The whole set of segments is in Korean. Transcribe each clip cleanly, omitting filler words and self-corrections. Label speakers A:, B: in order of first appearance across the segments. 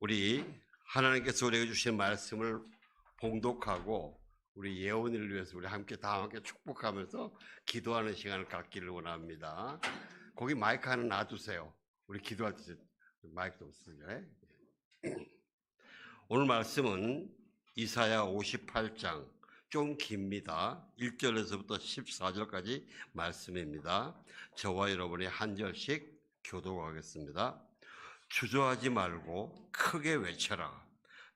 A: 우리 하나님께서 우리에게 주신 말씀을 봉독하고 우리 예언을 위해서 우리 다 함께 축복하면서 기도하는 시간을 갖기를 원합니다. 거기 마이크 하나 놔두세요. 우리 기도할 때 마이크 좀 쓰게. 오늘 말씀은 이사야 58장, 좀 깁니다. 1절에서부터 14절까지 말씀입니다. 저와 여러분이 한 절씩 교독하겠습니다. 주저하지 말고 크게 외쳐라.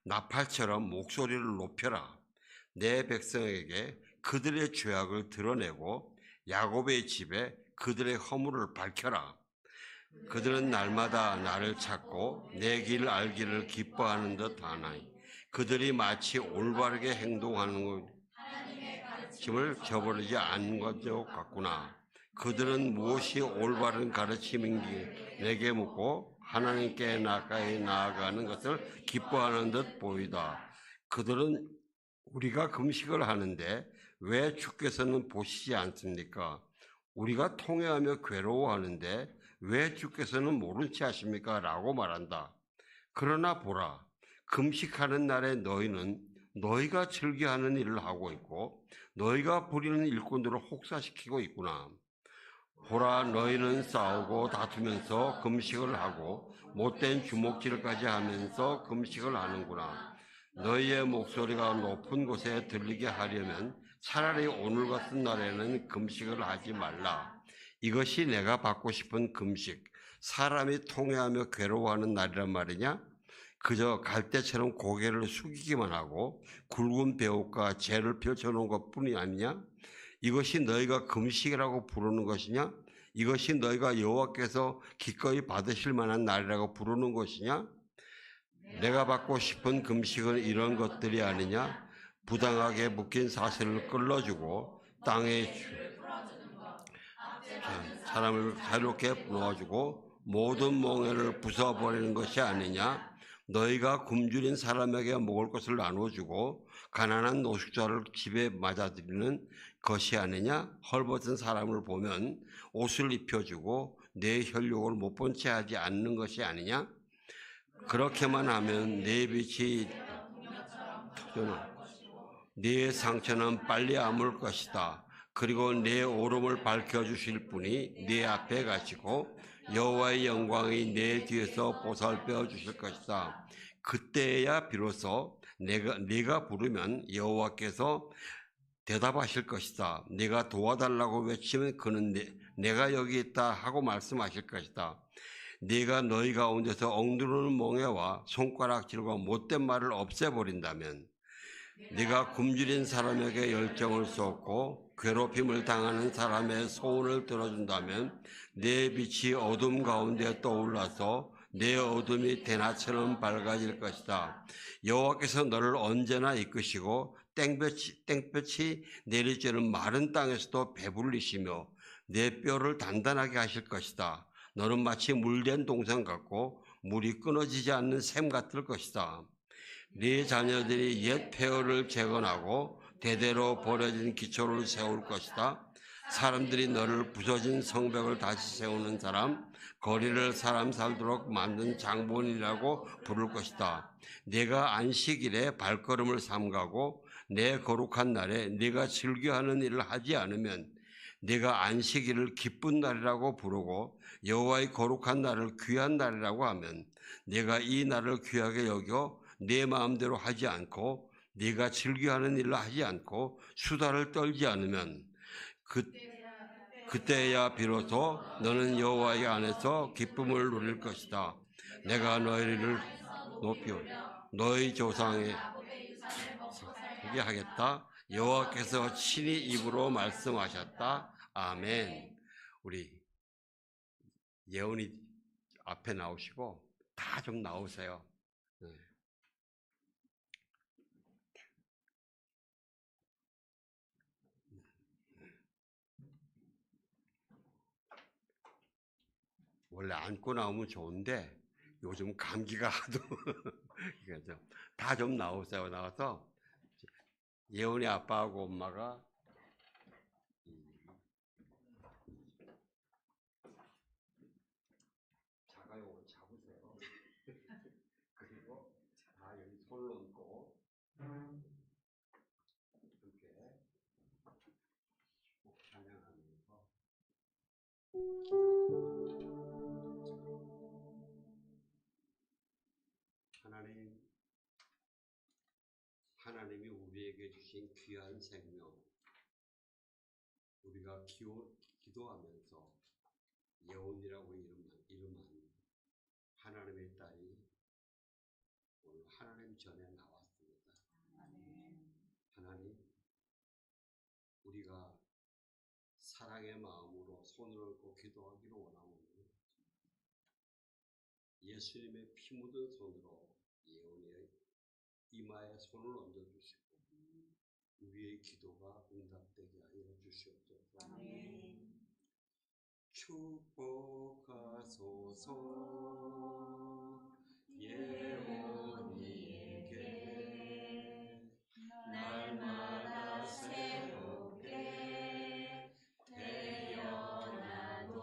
A: 나팔처럼 목소리를 높여라. 내 백성에게 그들의 죄악을 드러내고 야곱의 집에 그들의 허물을 밝혀라. 그들은 날마다 나를 찾고 내 길 알기를 기뻐하는 듯 하나니 그들이 마치 올바르게 행동하는 가르침을 저버리지 않는 것 같구나. 그들은 무엇이 올바른 가르침인지 내게 묻고 하나님께 가까이 나아가는 것을 기뻐하는 듯 보이다. 그들은 우리가 금식을 하는데 왜 주께서는 보시지 않습니까? 우리가 통회하며 괴로워하는데 왜 주께서는 모른 채 하십니까? 라고 말한다. 그러나 보라, 금식하는 날에 너희는 너희가 즐겨하는 일을 하고 있고 너희가 부리는 일꾼들을 혹사시키고 있구나. 보라, 너희는 싸우고 다투면서 금식을 하고 못된 주먹질까지 하면서 금식을 하는구나. 너희의 목소리가 높은 곳에 들리게 하려면 차라리 오늘 같은 날에는 금식을 하지 말라. 이것이 내가 받고 싶은 금식, 사람이 통회하며 괴로워하는 날이란 말이냐? 그저 갈대처럼 고개를 숙이기만 하고 굵은 배옷과 재를 펼쳐놓은 것뿐이 아니냐? 이것이 너희가 금식이라고 부르는 것이냐? 이것이 너희가 여호와께서 기꺼이 받으실 만한 날이라고 부르는 것이냐? 내가 받고 싶은 금식은 이런 것들이 아니냐? 부당하게 묶인 사슬을 끌어주고 땅에 사람을 자유롭게 놓아주고 모든 멍에를 부숴버리는 것이 아니냐? 너희가 굶주린 사람에게 먹을 것을 나눠주고 가난한 노숙자를 집에 맞아들이는 것이 아니냐? 헐벗은 사람을 보면 옷을 입혀주고 내 혈육을 못 본 채 하지 않는 것이 아니냐? 그렇게만 하면 내 빛이 터져나 네 상처는 빨리 아물 것이다. 그리고 내 오름을 밝혀주실 분이 네 앞에 가시고 여호와의 영광이 내 뒤에서 보살펴 주실 것이다. 그때야 비로소 네가 부르면 여호와께서 대답하실 것이다. 네가 도와달라고 외치면 그는 내가 여기 있다 하고 말씀하실 것이다. 네가 너희 가운데서 엉두르는 멍에와 손가락질과 못된 말을 없애버린다면, 네가 굶주린 사람에게 열정을 쏟고 괴롭힘을 당하는 사람의 소원을 들어준다면 내 빛이 어둠 가운데 떠올라서 내 어둠이 대낮처럼 밝아질 것이다. 여호와께서 너를 언제나 이끄시고 땡볕이 내리쬐는 마른 땅에서도 배불리시며 내 뼈를 단단하게 하실 것이다. 너는 마치 물된 동산 같고 물이 끊어지지 않는 샘 같을 것이다. 네 자녀들이 옛 폐허를 재건하고 대대로 버려진 기초를 세울 것이다. 사람들이 너를 부서진 성벽을 다시 세우는 사람, 거리를 사람 살도록 만든 장본이라고 부를 것이다. 네가 안식일에 발걸음을 삼가고 내 거룩한 날에 네가 즐겨하는 일을 하지 않으면, 네가 안식일을 기쁜 날이라고 부르고 여호와의 거룩한 날을 귀한 날이라고 하면, 네가 이 날을 귀하게 여겨 네 마음대로 하지 않고 네가 즐겨하는 일을 하지 않고 수다를 떨지 않으면 그때야 비로소 너는 여호와의 안에서 기쁨을 누릴 것이다. 내가 너희를 높여 너희 조상에 서게 하겠다. 여호와께서 친히 입으로 말씀하셨다. 아멘. 우리 예언이 앞에 나오시고 다 좀 나오세요. 원래 안고 나오면 좋은데 요즘 감기가 하도 다 좀 나오세요. 나와서 예원이 아빠하고 엄마가 자가요 잡으세요. 그리고 손을 얹고 함께 찬양하면서 하나님이 우리에게 주신 귀한 생명, 우리가 기도하면서 예언이라고 이름한 하나님의 딸이 오늘 하나님 전에 나왔습니다. 하나님, 우리가 사랑의 마음으로 손을 얹고 기도하기를 원하오니 예수님의 피 묻은 손으로 예언의 이마에 손을 얹어주시고 우리의 기도가 응답되게 하여 주시옵소서. 아멘. 축복하소서 예언이에게 날마다 새롭게 태어나도록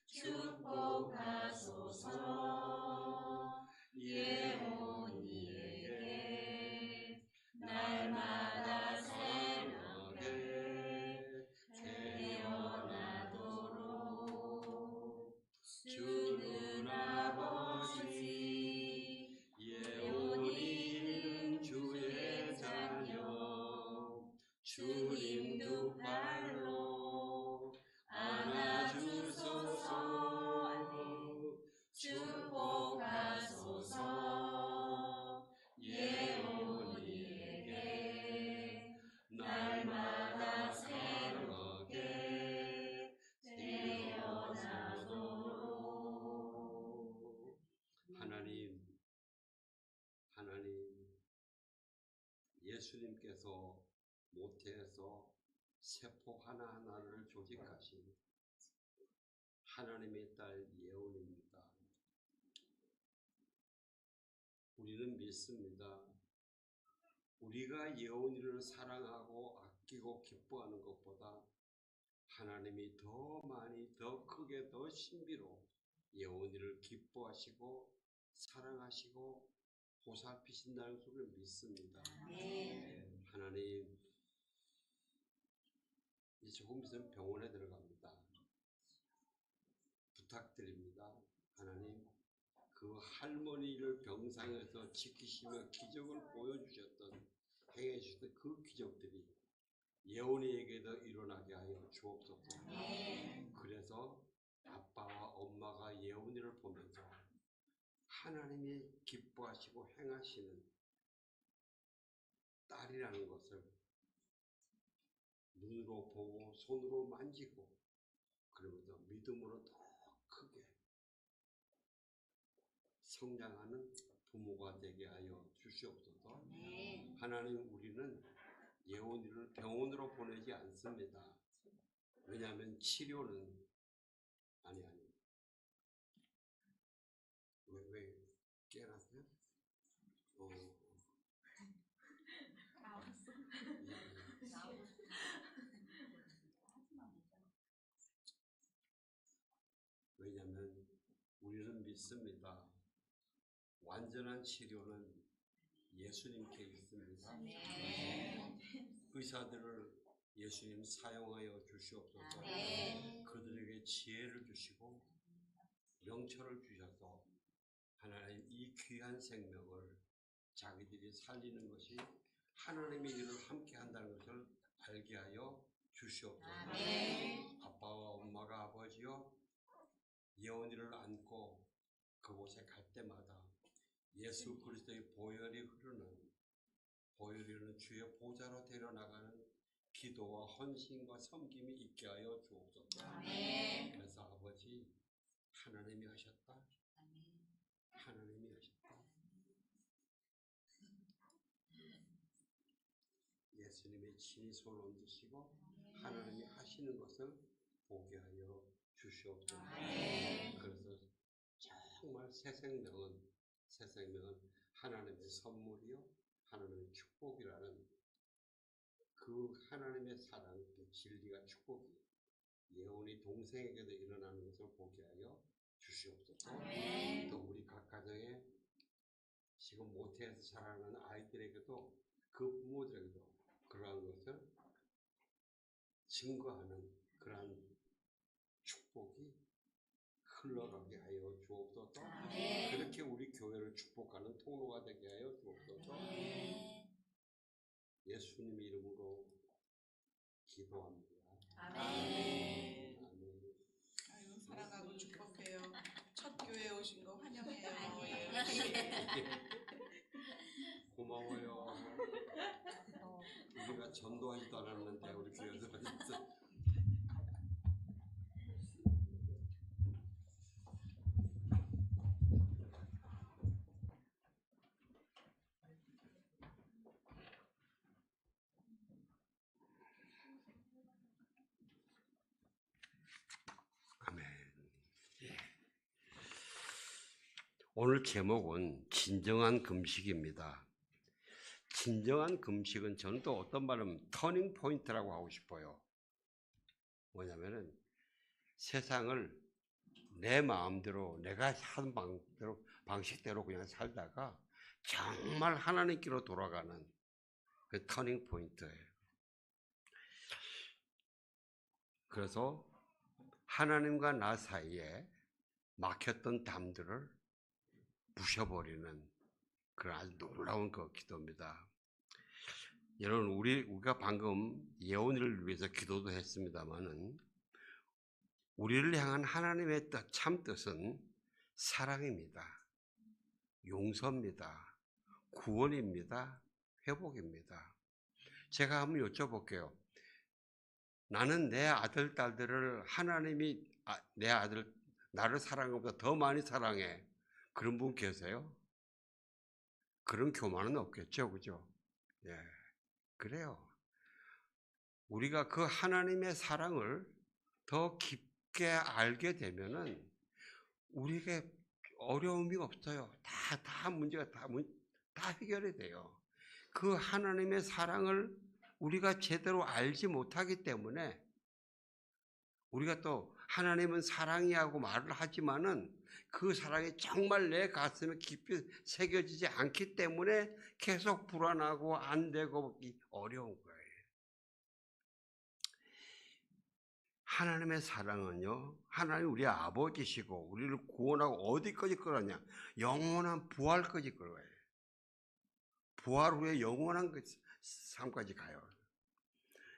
A: 축복하소서 예언이에게 날마다 새롭게 태어나도록 주는 아버지 예언이는 주의 자녀 주님 두 발로 안아주소서 축복하소서 예언이에게 날마다 새롭게 태어나도록. 하나님 예수님께서 모태에서 세포 하나하나를 조직하신 하나님의 딸 예언입니다. 우리는 믿습니다. 우리가 예언이를 사랑하고 아끼고 기뻐하는 것보다 하나님이 더 많이, 더 크게, 더 신비로 예언이를 기뻐하시고 사랑하시고 보살피신다는 것을 믿습니다. 네. 하나님, 이제 조금 있으면 병원에 들어갑니다. 부탁드립니다. 하나님, 그 할머니를 병상에서 지키시며 기적을 보여주셨던, 행해주셨던 그 기적들이 예언이에게도 일어나게 하여 주옵소서. 그래서 아빠와 엄마가 예언이를 보면서 하나님이 기뻐하시고 행하시는 딸이라는 것을 눈으로 보고 손으로 만지고 그러면서 믿음으로 더 크게 성장하는 부모가 되게 하여 주시옵소서. 하나님, 우리는 예언이를 병원으로 보내지 않습니다. 왜냐하면 치료는 아니 왜 깨어났어요? 왜냐하면 우리는 믿습니다. 완전한 치료는 예수님께 있습니다. 의사들을 예수님 사용하여 주시옵소서. 그들에게 지혜를 주시고 명철을 주셔서 하나님 이 귀한 생명을 자기들이 살리는 것이 하나님의 일을 함께 한다는 것을 알게 하여 주시옵소서. 아빠와 엄마가 아버지여 예언이를 안고 그곳에 갈 때마다 예수 그리스도의 보혈이 흐르는 주의 보좌로 데려나가는 기도와 헌신과 섬김이 있게 하여 주옵소서. 그래서 아버지, 하나님이 하셨다. 하나님이 하셨다. 예수님의 친히 손을 얹으시고 하나님이 하시는 것을 보게 하여 주시옵소서. 그래서 정말 새 생명은 하나님의 선물이요 하나님의 축복이라는 그 하나님의 사랑, 그 진리가 축복이 예언이 동생에게도 일어나는 것을 보게 하여 주시옵소서. 또 우리 각 가정에 지금 모태에서 자라는 아이들에게도 그 부모들에게도 그러한 것을 증거하는 그러한 축복이 흘러가게 하여 주옵소서. 그렇게 우리 교회를 축복하는 통로가 되게 하여 주옵소서. 예수님 이름으로 기도합니다.
B: 아멘. 아유, 사랑하고 축복해요. 첫 교회에 오신 거 환영해요.
A: 고마워요. 우리가 전도하지도 않았는데 우리 교회에서 왔어. 아멘. 예. 오늘 제목은 진정한 금식입니다. 진정한 금식은 저는 또 어떤 말은 터닝 포인트라고 하고 싶어요. 뭐냐면은 세상을 내 마음대로 내가 한 방식대로 그냥 살다가 정말 하나님께로 돌아가는 그 터닝 포인트예요. 그래서 하나님과 나 사이에 막혔던 담들을 부셔버리는 그런 아주 놀라운 그 기도입니다. 여러분, 우리가 방금 예언을 위해서 기도도 했습니다만은 우리를 향한 하나님의 뜻, 참 뜻은 사랑입니다. 용서입니다. 구원입니다. 회복입니다. 제가 한번 여쭤볼게요. 나는 내 아들, 딸들을 하나님이 내 아들, 나를 사랑하는 것보다 더 많이 사랑해. 그런 분 계세요? 그런 교만은 없겠죠, 그죠? 예, 그래요. 우리가 그 하나님의 사랑을 더 깊게 알게 되면은 우리에게 어려움이 없어요. 다 문제가 다 해결이 돼요. 그 하나님의 사랑을 우리가 제대로 알지 못하기 때문에 우리가 또 하나님은 사랑이라고 말을 하지만은 그 사랑이 정말 내 가슴에 깊이 새겨지지 않기 때문에 계속 불안하고 안 되고 어려운 거예요. 하나님의 사랑은요, 하나님 우리 아버지시고 우리를 구원하고 어디까지 끌었냐? 영원한 부활까지 끌어요. 부활 후에 영원한 삶까지 가요.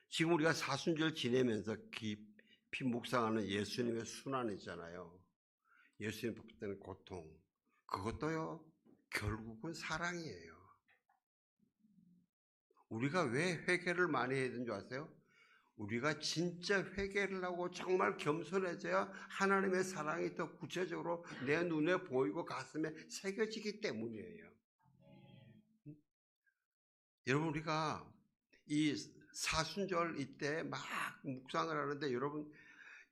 A: 지금 우리가 사순절 지내면서 깊이 묵상하는 예수님의 순환이잖아요. 예수님 받는 고통, 그것도요 결국은 사랑이에요. 우리가 왜 회개를 많이 해야 되는 줄 아세요? 우리가 진짜 회개를 하고 정말 겸손해져야 하나님의 사랑이 더 구체적으로 내 눈에 보이고 가슴에 새겨지기 때문이에요. 여러분, 우리가 이 사순절 이때 막 묵상을 하는데 여러분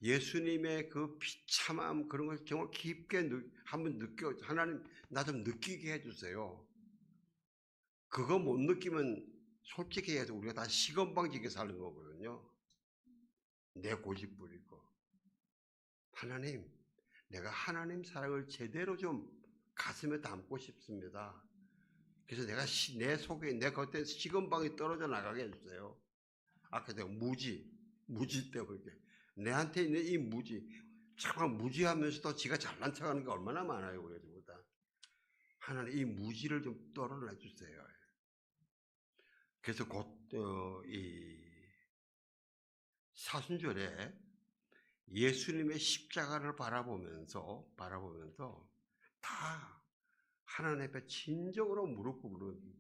A: 예수님의 그 비참함 그런 걸 정말 깊게 한번 하나님 나 좀 느끼게 해주세요. 그거 못 느끼면 솔직히 해서 우리가 다 시건방지게 사는 거거든요. 내 고집 부리고. 하나님, 내가 하나님 사랑을 제대로 좀 가슴에 담고 싶습니다. 그래서 내가 내 속에 내 겉에 시건방이 떨어져 나가게 해주세요. 아까 내가 무지 때문에 내한테 있는 이 무지, 정말 무지하면서도 지가 잘난 척하는 게 얼마나 많아요, 우리보다. 하나님 이 무지를 좀 떨어내 주세요. 그래서 이 사순절에 예수님의 십자가를 바라보면서 다 하나님 앞에 진정으로 무릎 꿇는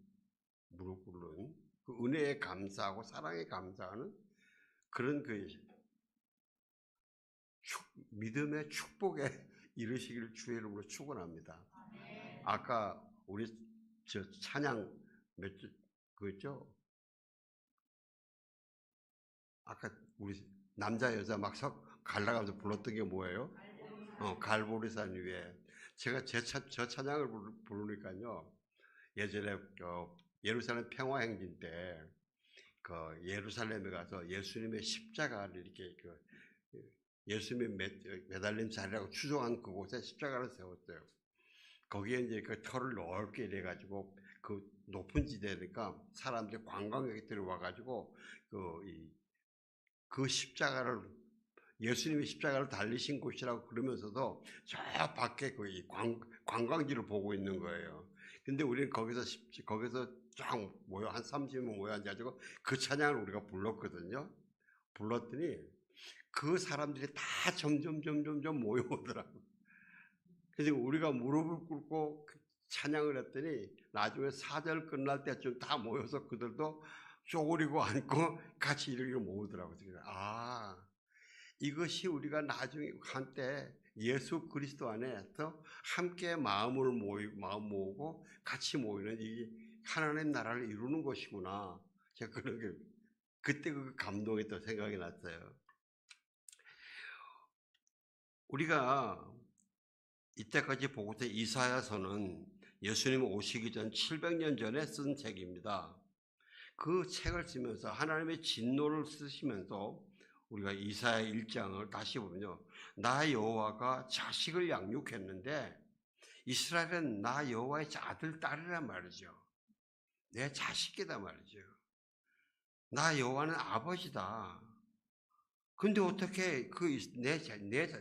A: 그 은혜에 감사하고 사랑에 감사하는 그런 그 믿음의 축복에 이르시기를 주의 이름으로 축원합니다. 아까 우리 찬양 그랬죠? 아까 우리 남자 여자 막 갈라가면서 불렀던 게 뭐예요? 갈보리산 위에. 제가 저 찬양을 부르니까요. 예전에 예루살렘 평화행진 때 그 예루살렘에 가서 예수님의 십자가를 이렇게 예수님의 매달린 자리라고 추정한 그곳에 십자가를 세웠어요. 거기에 이제 그 터를 넓게 이래가지고 그 높은 지대니까 사람들이 관광객이 들어와가지고 그 십자가를 예수님이 십자가를 달리신 곳이라고 그러면서도 저 밖에 거의 관광지를 보고 있는 거예요. 근데 우리는 거기서 쫙 모여 한 30명 모여 앉아가지고 그 찬양을 우리가 불렀거든요. 불렀더니 그 사람들이 다 점점 모여오더라고. 그래서 우리가 무릎을 꿇고 찬양을 했더니 나중에 4절 끝날 때쯤 다 모여서 그들도 쪼그리고 앉고 같이 이렇게 모으더라고요. 아, 이것이 우리가 나중에 한때 예수 그리스도 안에서 함께 마음 모으고 같이 모이는 이 하나님 나라를 이루는 것이구나. 제가 그렇게 그때 그 감동이 또 생각이 났어요. 우리가 이때까지 보고서 이사야서는 예수님 오시기 전 700년 전에 쓴 책입니다. 그 책을 쓰면서 하나님의 진노를 쓰시면서 우리가 이사야 1장을 다시 보면요. 나 여호와가 자식을 양육했는데 이스라엘은 나 여호와의 아들, 딸이란 말이죠. 내 자식이다 말이죠. 나 여호와는 아버지다. 근데 어떻게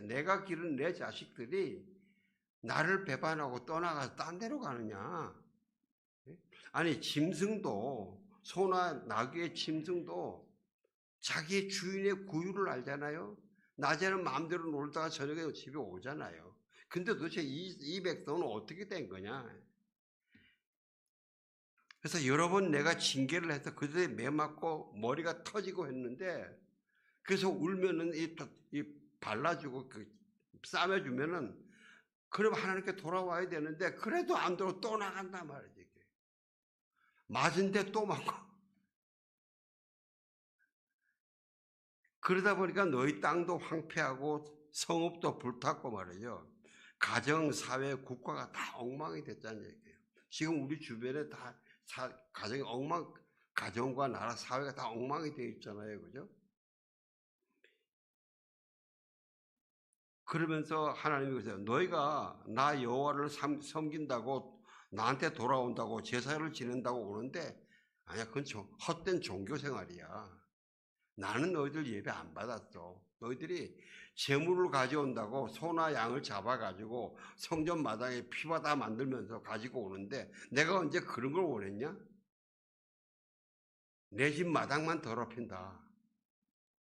A: 내가 기른 내 자식들이 나를 배반하고 떠나가서 딴 데로 가느냐? 아니, 짐승도, 소나 나귀의 짐승도 자기의 주인의 구유를 알잖아요. 낮에는 마음대로 놀다가 저녁에 집에 오잖아요. 근데 도대체 이 백성은 어떻게 된 거냐? 그래서 여러 번 내가 징계를 해서 그들에 매맞고 머리가 터지고 했는데, 그래서 울면은 이 발라주고 싸매주면은 그럼 하나님께 돌아와야 되는데 그래도 안 돌아 또 나간단 말이지. 맞은데 또 맞고. 그러다 보니까 너희 땅도 황폐하고 성읍도 불탔고 말이죠. 가정, 사회, 국가가 다 엉망이 됐다는 얘기예요. 지금 우리 주변에 다 가정이 가정과 나라, 사회가 다 엉망이 되어 있잖아요. 그죠? 그러면서 하나님이 그러세요. 너희가 나 여호와를 섬긴다고 나한테 돌아온다고 제사를 지낸다고 오는데 아니야, 그건 헛된 종교 생활이야. 나는 너희들 예배 안 받았어. 너희들이 재물을 가져온다고 소나 양을 잡아가지고 성전 마당에 피바다 만들면서 가지고 오는데 내가 언제 그런 걸 원했냐? 내 집 마당만 더럽힌다.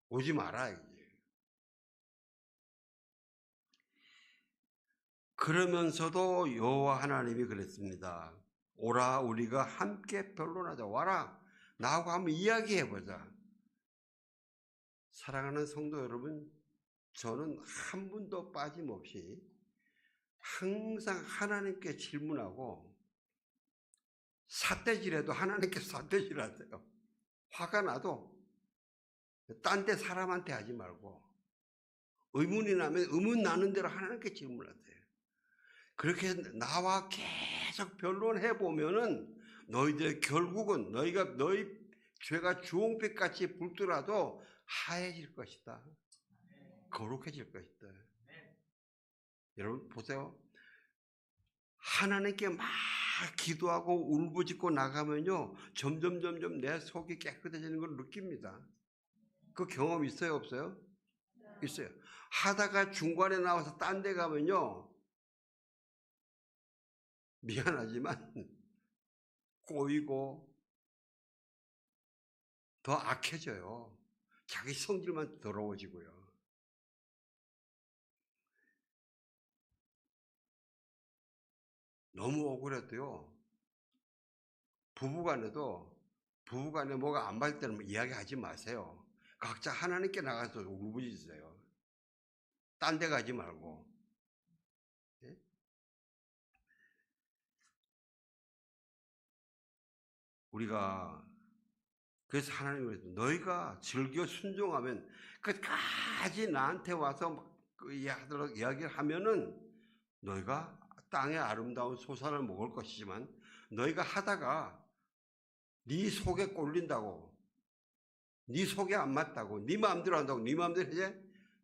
A: 오지 마라. 이게. 그러면서도 여호와 하나님이 그랬습니다. 오라, 우리가 함께 변론하자. 와라, 나하고 한번 이야기해보자. 사랑하는 성도 여러분, 저는 한 분도 빠짐없이 항상 하나님께 질문하고 삿대질해도 하나님께 삿대질하세요. 화가 나도 딴 데 사람한테 하지 말고 의문이 나면 의문 나는 대로 하나님께 질문하세요. 그렇게 나와 계속 변론해 보면은 너희들 결국은 너희 죄가 주홍빛같이 붉더라도 하얘질 것이다. 거룩해질 것이다. 여러분 보세요. 하나님께 막 기도하고 울부짖고 나가면요, 점점 내 속이 깨끗해지는 걸 느낍니다. 그 경험 있어요, 없어요? 있어요. 하다가 중간에 나와서 딴 데 가면요, 미안하지만 꼬이고 더 악해져요. 자기 성질만 더러워지고요. 너무 억울해도요, 부부간에 뭐가 안 맞을 때는 이야기하지 마세요. 각자 하나님께 나가서 울부짖으세요. 딴 데 가지 말고. 예? 우리가 그래서 하나님이 그랬어요. 너희가 즐겨 순종하면 끝까지 나한테 와서 이야기를 하면은 너희가 땅의 아름다운 소산을 먹을 것이지만 너희가 하다가 네 속에 꼴린다고, 네 속에 안 맞다고, 네 마음대로 한다고, 네 마음대로 해,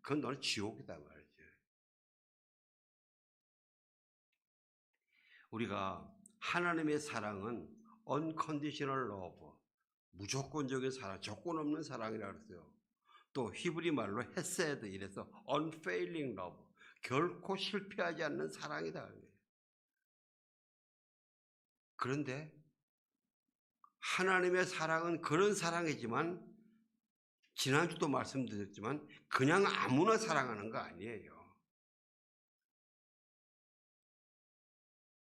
A: 그건 너는 지옥이다 말이죠. 우리가 하나님의 사랑은 unconditional love, 무조건적인 사랑, 조건 없는 사랑이라고 그랬어요. 또 히브리 말로 헤세드 이래서 unfailing love, 결코 실패하지 않는 사랑이다. 그런데 하나님의 사랑은 그런 사랑이지만 지난주도 말씀드렸지만 그냥 아무나 사랑하는 거 아니에요.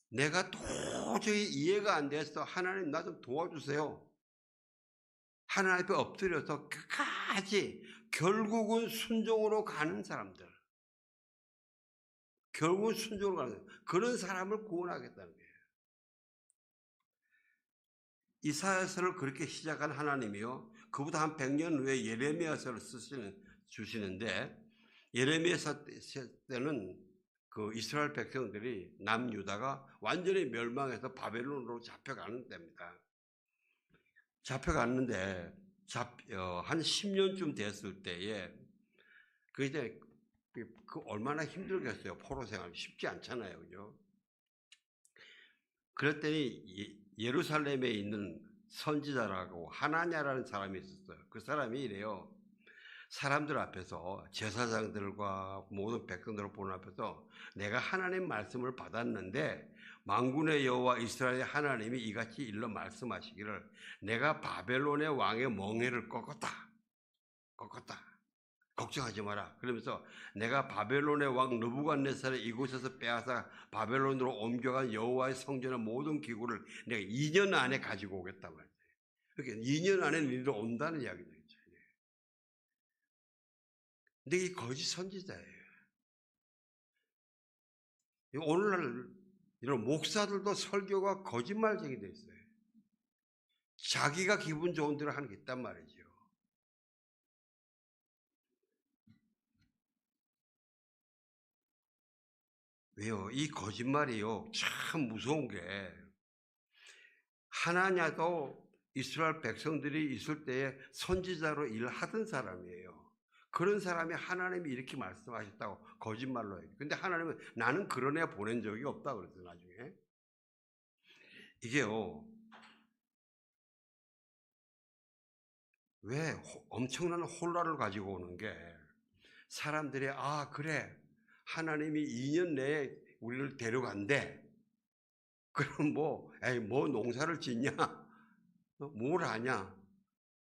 A: 내가 도저히 이해가 안 돼서 하나님 나 좀 도와주세요. 하나님 앞에 엎드려서 끝까지 결국은 순종으로 가는 사람들. 결국은 순종으로 가는 사람들. 그런 사람을 구원하겠다는 거예요. 이사야서를 그렇게 시작한 하나님이요. 그보다 한 100년 후에 예레미야서를 주시는데 예레미야서 때는 그 이스라엘 백성들이 남유다가 완전히 멸망해서 바벨론으로 잡혀가는 때입니다. 잡혀갔는데 한 10년쯤 됐을 때에 그 이제 그 얼마나 힘들겠어요. 포로 생활 쉽지 않잖아요, 그죠? 그랬더니 예루살렘에 있는 선지자라고 하나냐라는 사람이 있었어요. 그 사람이 이래요. 사람들 앞에서 제사장들과 모든 백성들을 보는 앞에서 내가 하나님 말씀을 받았는데 만군의 여호와 이스라엘의 하나님이 이같이 일러 말씀하시기를 내가 바벨론의 왕의 멍에를 꺾었다. 걱정하지 마라. 그러면서 내가 바벨론의 왕 느부갓네살을 이곳에서 빼앗아 바벨론으로 옮겨간 여호와의 성전의 모든 기구를 내가 2년 안에 가지고 오겠다 말이에요. 그러니까 2년 안에 너희들 온다는 이야기죠. 근데 이 거짓 선지자예요. 오늘날 이런 목사들도 설교가 거짓말쟁이 돼 있어요. 자기가 기분 좋은 대로 하는 게 있단 말이죠. 왜요? 이 거짓말이요. 참 무서운 게 하나냐도 이스라엘 백성들이 있을 때에 선지자로 일하던 사람이에요. 그런 사람이 하나님이 이렇게 말씀하셨다고 거짓말로 해요. 근데 하나님은 나는 그런 애 보낸 적이 없다 그랬어요, 나중에. 이게요. 왜 엄청난 혼란을 가지고 오는 게 사람들이 그래 하나님이 2년 내에 우리를 데려간대. 그럼 뭐 농사를 짓냐? 뭘 하냐?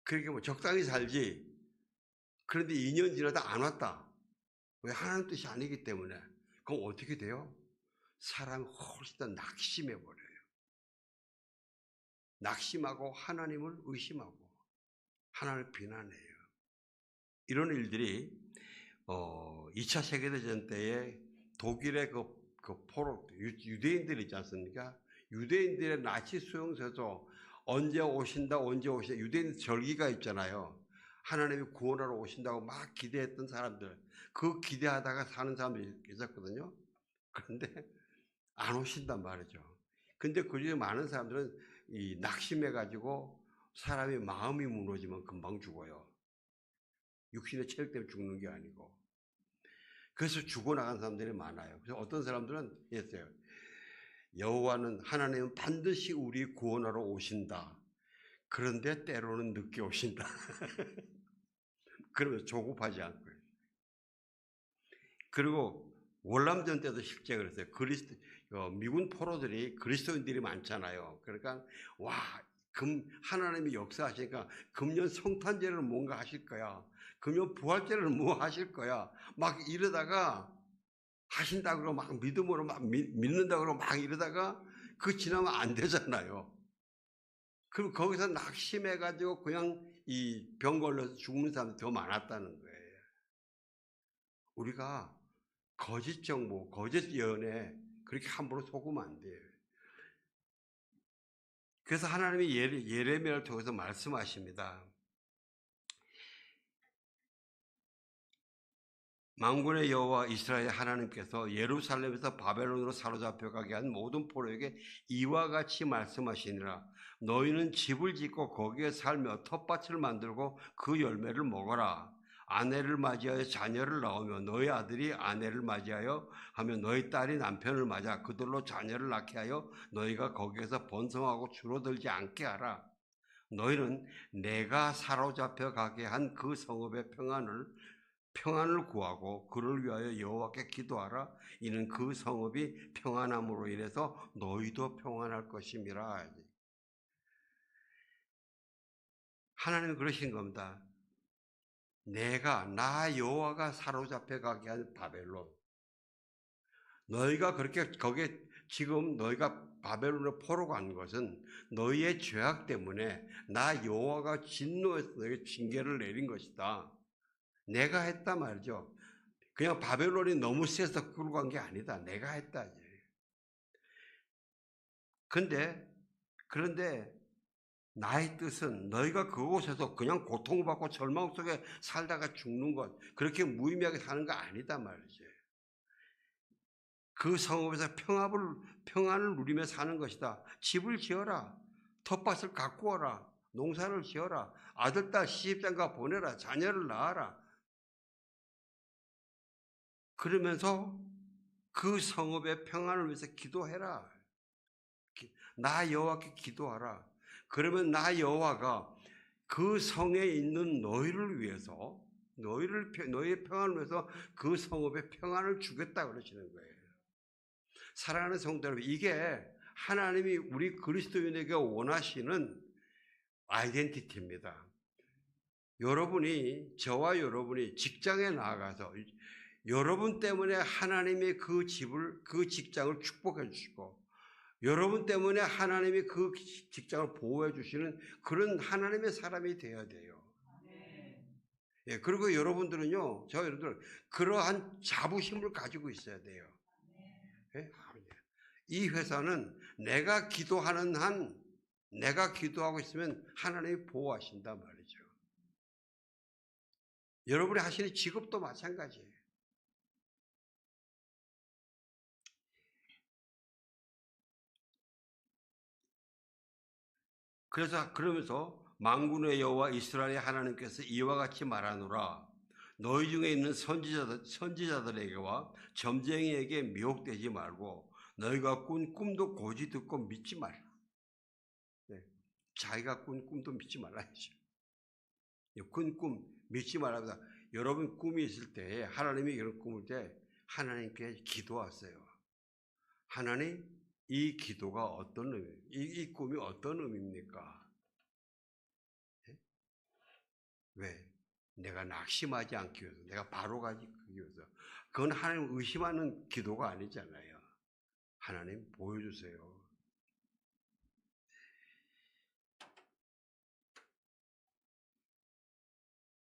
A: 그렇게 뭐 적당히 살지. 그런데 2년 지나다 안 왔다. 왜? 하나님 뜻이 아니기 때문에. 그럼 어떻게 돼요? 사람이 훨씬 더 낙심해 버려요. 낙심하고 하나님을 의심하고 하나님을 비난해요. 이런 일들이 2차 세계대전 때에 독일의 그 포로 유대인들 있지 않습니까? 유대인들의 나치 수용소에서 언제 오신다 유대인 절기가 있잖아요. 하나님이 구원하러 오신다고 막 기대했던 사람들, 그 기대하다가 사는 사람들이 있었거든요. 그런데 안 오신단 말이죠. 근데 그 중에 많은 사람들은 이 낙심해가지고 사람의 마음이 무너지면 금방 죽어요. 육신의 체력 때문에 죽는 게 아니고. 그래서 죽어나간 사람들이 많아요. 그래서 어떤 사람들은 했어요. 여호와는 하나님은 반드시 우리 구원하러 오신다. 그런데 때로는 늦게 오신다. 그러면 조급하지 않고요. 그리고 월남전 때도 실제 그랬어요. 미군 포로들이 그리스도인들이 많잖아요. 그러니까 하나님이 역사하시니까 금년 성탄제를 뭔가 하실 거야. 금년 부활제를 뭐 하실 거야. 막 이러다가 하신다 그러고 막 믿음으로 막 믿는다 그러고 막 이러다가 그 지나면 안 되잖아요. 그럼 거기서 낙심해가지고 그냥 이 병 걸려서 죽는 사람이 더 많았다는 거예요. 우리가 거짓 정보, 거짓 예언에 그렇게 함부로 속으면 안 돼요. 그래서 하나님이 예레미야를 통해서 말씀하십니다. 만군의 여호와 이스라엘 하나님께서 예루살렘에서 바벨론으로 사로잡혀 가게 한 모든 포로에게 이와 같이 말씀하시니라. 너희는 집을 짓고 거기에 살며 텃밭을 만들고 그 열매를 먹어라. 아내를 맞이하여 자녀를 낳으며 너희 아들이 아내를 맞이하여 하며 너희 딸이 남편을 맞아 그들로 자녀를 낳게 하여 너희가 거기에서 번성하고 줄어들지 않게 하라. 너희는 내가 사로잡혀 가게 한 그 성읍의 평안을 구하고 그를 위하여 여호와께 기도하라. 이는 그 성읍이 평안함으로 인해서 너희도 평안할 것임이라. 하나님은 그러신 겁니다. 나 여호와가 사로잡혀 가게 한 바벨론. 너희가 그렇게 거기에 지금 너희가 바벨론에 포로 간 것은 너희의 죄악 때문에 나 여호와가 진노해서 너희에게 징계를 내린 것이다. 내가 했다 말이죠. 그냥 바벨론이 너무 세서 끌고 간 게 아니다. 내가 했다. 그런데 나의 뜻은 너희가 그곳에서 그냥 고통받고 절망 속에 살다가 죽는 것, 그렇게 무의미하게 사는 거 아니다 말이지. 그 성읍에서 평안을 누리며 사는 것이다. 집을 지어라. 텃밭을 가꾸어라. 농사를 지어라. 아들, 딸, 시집장가 보내라. 자녀를 낳아라. 그러면서 그 성읍의 평안을 위해서 기도해라. 나 여호와께 기도하라. 그러면 나 여호와가 그 성에 있는 너희를 위해서 너희의 평안을 위해서 그 성읍의 평안을 주겠다 그러시는 거예요. 사랑하는 성도 여러분, 이게 하나님이 우리 그리스도인에게 원하시는 아이덴티티입니다. 저와 여러분이 직장에 나아가서 여러분 때문에 하나님이 그 직장을 축복해 주시고, 여러분 때문에 하나님이 그 직장을 보호해 주시는 그런 하나님의 사람이 되어야 돼요. 예, 그리고 여러분들은요, 그러한 자부심을 가지고 있어야 돼요. 예? 이 회사는 내가 기도하고 있으면 하나님이 보호하신단 말이죠. 여러분이 하시는 직업도 마찬가지예요. 그러면서 만군의 여호와 이스라엘의 하나님께서 이와 같이 말하노라. 너희 중에 있는 선지자들에게와 점쟁이에게 미혹되지 말고 너희가 꾼 꿈도 고지 듣고 믿지 말라. 네. 자기가 꾼 꿈도 믿지 말라야죠. 꾼 꿈 믿지 말랍니다. 여러분 꿈이 있을 때 하나님이 이런 꿈을 때 하나님께 기도하세요. 하나님, 이 기도가 어떤 의미, 이 꿈이 어떤 의미입니까? 네? 왜? 내가 낙심하지 않기 위해서, 내가 바로 가기 위해서. 그건 하나님 의심하는 기도가 아니잖아요. 하나님 보여주세요.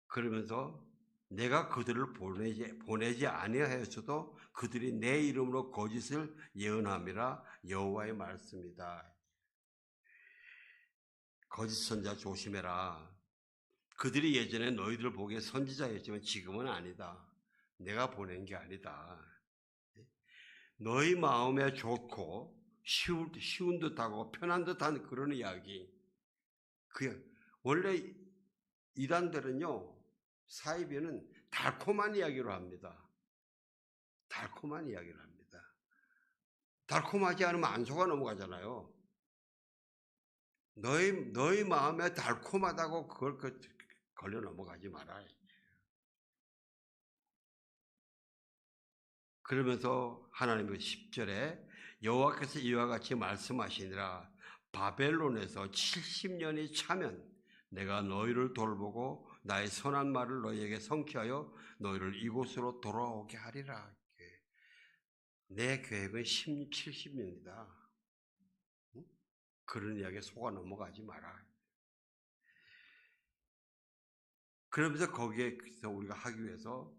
A: 그러면서 내가 그들을 보내지 아니하였어도 그들이 내 이름으로 거짓을 예언함이라 여호와의 말씀이다. 거짓 선지자 조심해라. 그들이 예전에 너희들 보기에 선지자였지만 지금은 아니다. 내가 보낸 게 아니다. 너희 마음에 좋고 쉬운 듯하고 편한 듯한 그런 이야기. 원래 이단들은요, 사이비는 달콤한 이야기로 합니다. 달콤한 이야기를 합니다. 달콤하지 않으면 안 속아 넘어가잖아요. 너희 마음에 달콤하다고 그걸 걸려 넘어가지 마라. 그러면서 하나님의 10절에 여호와께서 이와 같이 말씀하시니라. 바벨론에서 70년이 차면 내가 너희를 돌보고 나의 선한 말을 너희에게 성취하여 너희를 이곳으로 돌아오게 하리라. 내 계획은 70년이다. 그런 이야기에 속아 넘어가지 마라. 그러면서 거기에서 우리가 하기 위해서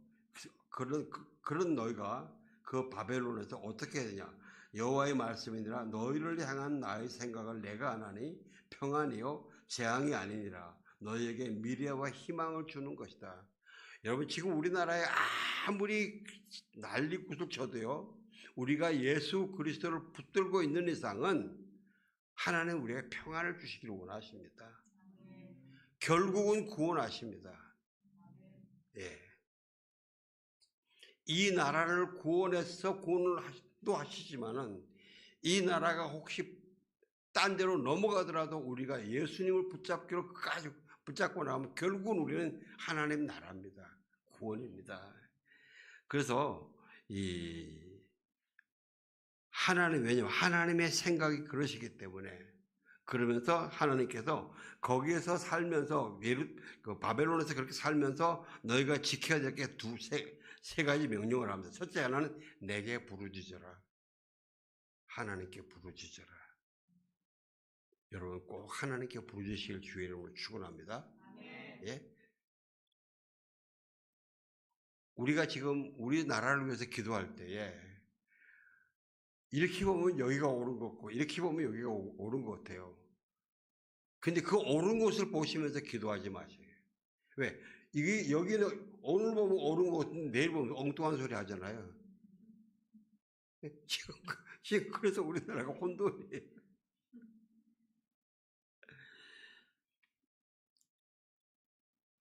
A: 그런 너희가 그 바벨론에서 어떻게 해야 되냐? 여호와의 말씀이니라. 너희를 향한 나의 생각을 내가 아나니 평안이요 재앙이 아니니라. 너희에게 미래와 희망을 주는 것이다. 여러분, 지금 우리나라에 아무리 난리구슬 쳐도요, 우리가 예수 그리스도를 붙들고 있는 이상은 하나님 우리에게 평안을 주시기를 원하십니다. 결국은 구원하십니다. 예. 이 나라를 구원해서 구원을 또 하시지만은 이 나라가 혹시 딴 데로 넘어가더라도 우리가 예수님을 붙잡기로 끝까지 붙잡고 나면 결국은 우리는 하나님 나라입니다. 구원입니다. 그래서 왜냐면 하나님의 생각이 그러시기 때문에 그러면서 하나님께서 거기에서 살면서 바벨론에서 그렇게 살면서 너희가 지켜야 될 게 세 가지 명령을 합니다. 첫째 하나는 내게 부르짖어라. 하나님께 부르짖어라. 여러분 꼭 하나님께 부르짖으실 주의 이름으로 축원합니다. 예? 우리가 지금 우리나라를 위해서 기도할 때에 이렇게 보면 여기가 옳은 것 같고 이렇게 보면 여기가 옳은 것 같아요. 근데 그 옳은 곳을 보시면서 기도하지 마세요. 왜? 이게 여기는 오늘 보면 옳은 것 같은데 내일 보면 엉뚱한 소리 하잖아요. 지금 그래서 우리나라가 혼돈이에요.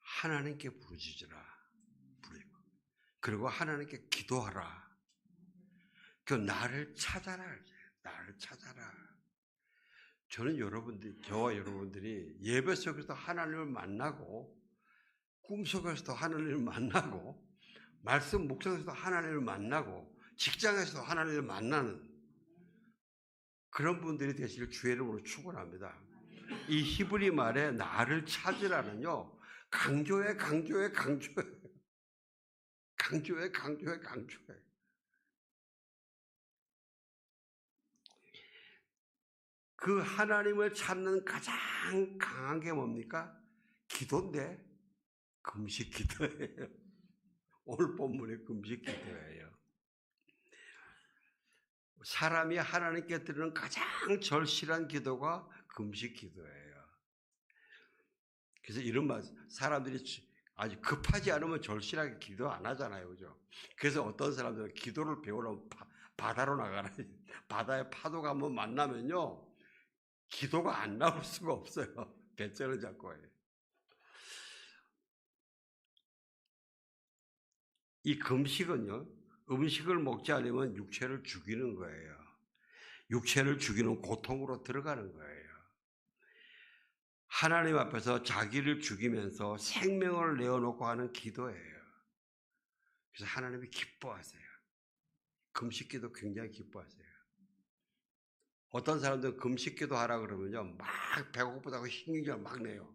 A: 하나님께 부르짖으라. 그리고 하나님께 기도하라. 그 나를 찾아라. 나를 찾아라. 저는 저와 여러분들이 예배 속에서 하나님을 만나고 꿈속에서도 하나님을 만나고 말씀 묵상에서도 하나님을 만나고 직장에서도 하나님을 만나는 그런 분들이 되시길 주의 이름으로 축원합니다. 이 히브리 말에 나를 찾으라는요. 강조해. 그 하나님을 찾는 가장 강한 게 뭡니까? 기도인데 금식 기도예요. 오늘 본문의 금식 기도예요. 사람이 하나님께 드리는 가장 절실한 기도가 금식 기도예요. 그래서 이런 말, 사람들이 아주 급하지 않으면 절실하게 기도 안 하잖아요. 그죠? 그래서 어떤 사람들은 기도를 배우려면 바다로 나가라. 바다에 파도가 한번 만나면요. 기도가 안 나올 수가 없어요. 배째를 잡고 해요. 이 금식은요. 음식을 먹지 않으면 육체를 죽이는 거예요. 육체를 죽이는 고통으로 들어가는 거예요. 하나님 앞에서 자기를 죽이면서 생명을 내어놓고 하는 기도예요. 그래서 하나님이 기뻐하세요. 금식기도 굉장히 기뻐하세요. 어떤 사람들은 금식기도 하라 그러면요, 막 배고프다고 신경질 막 내요.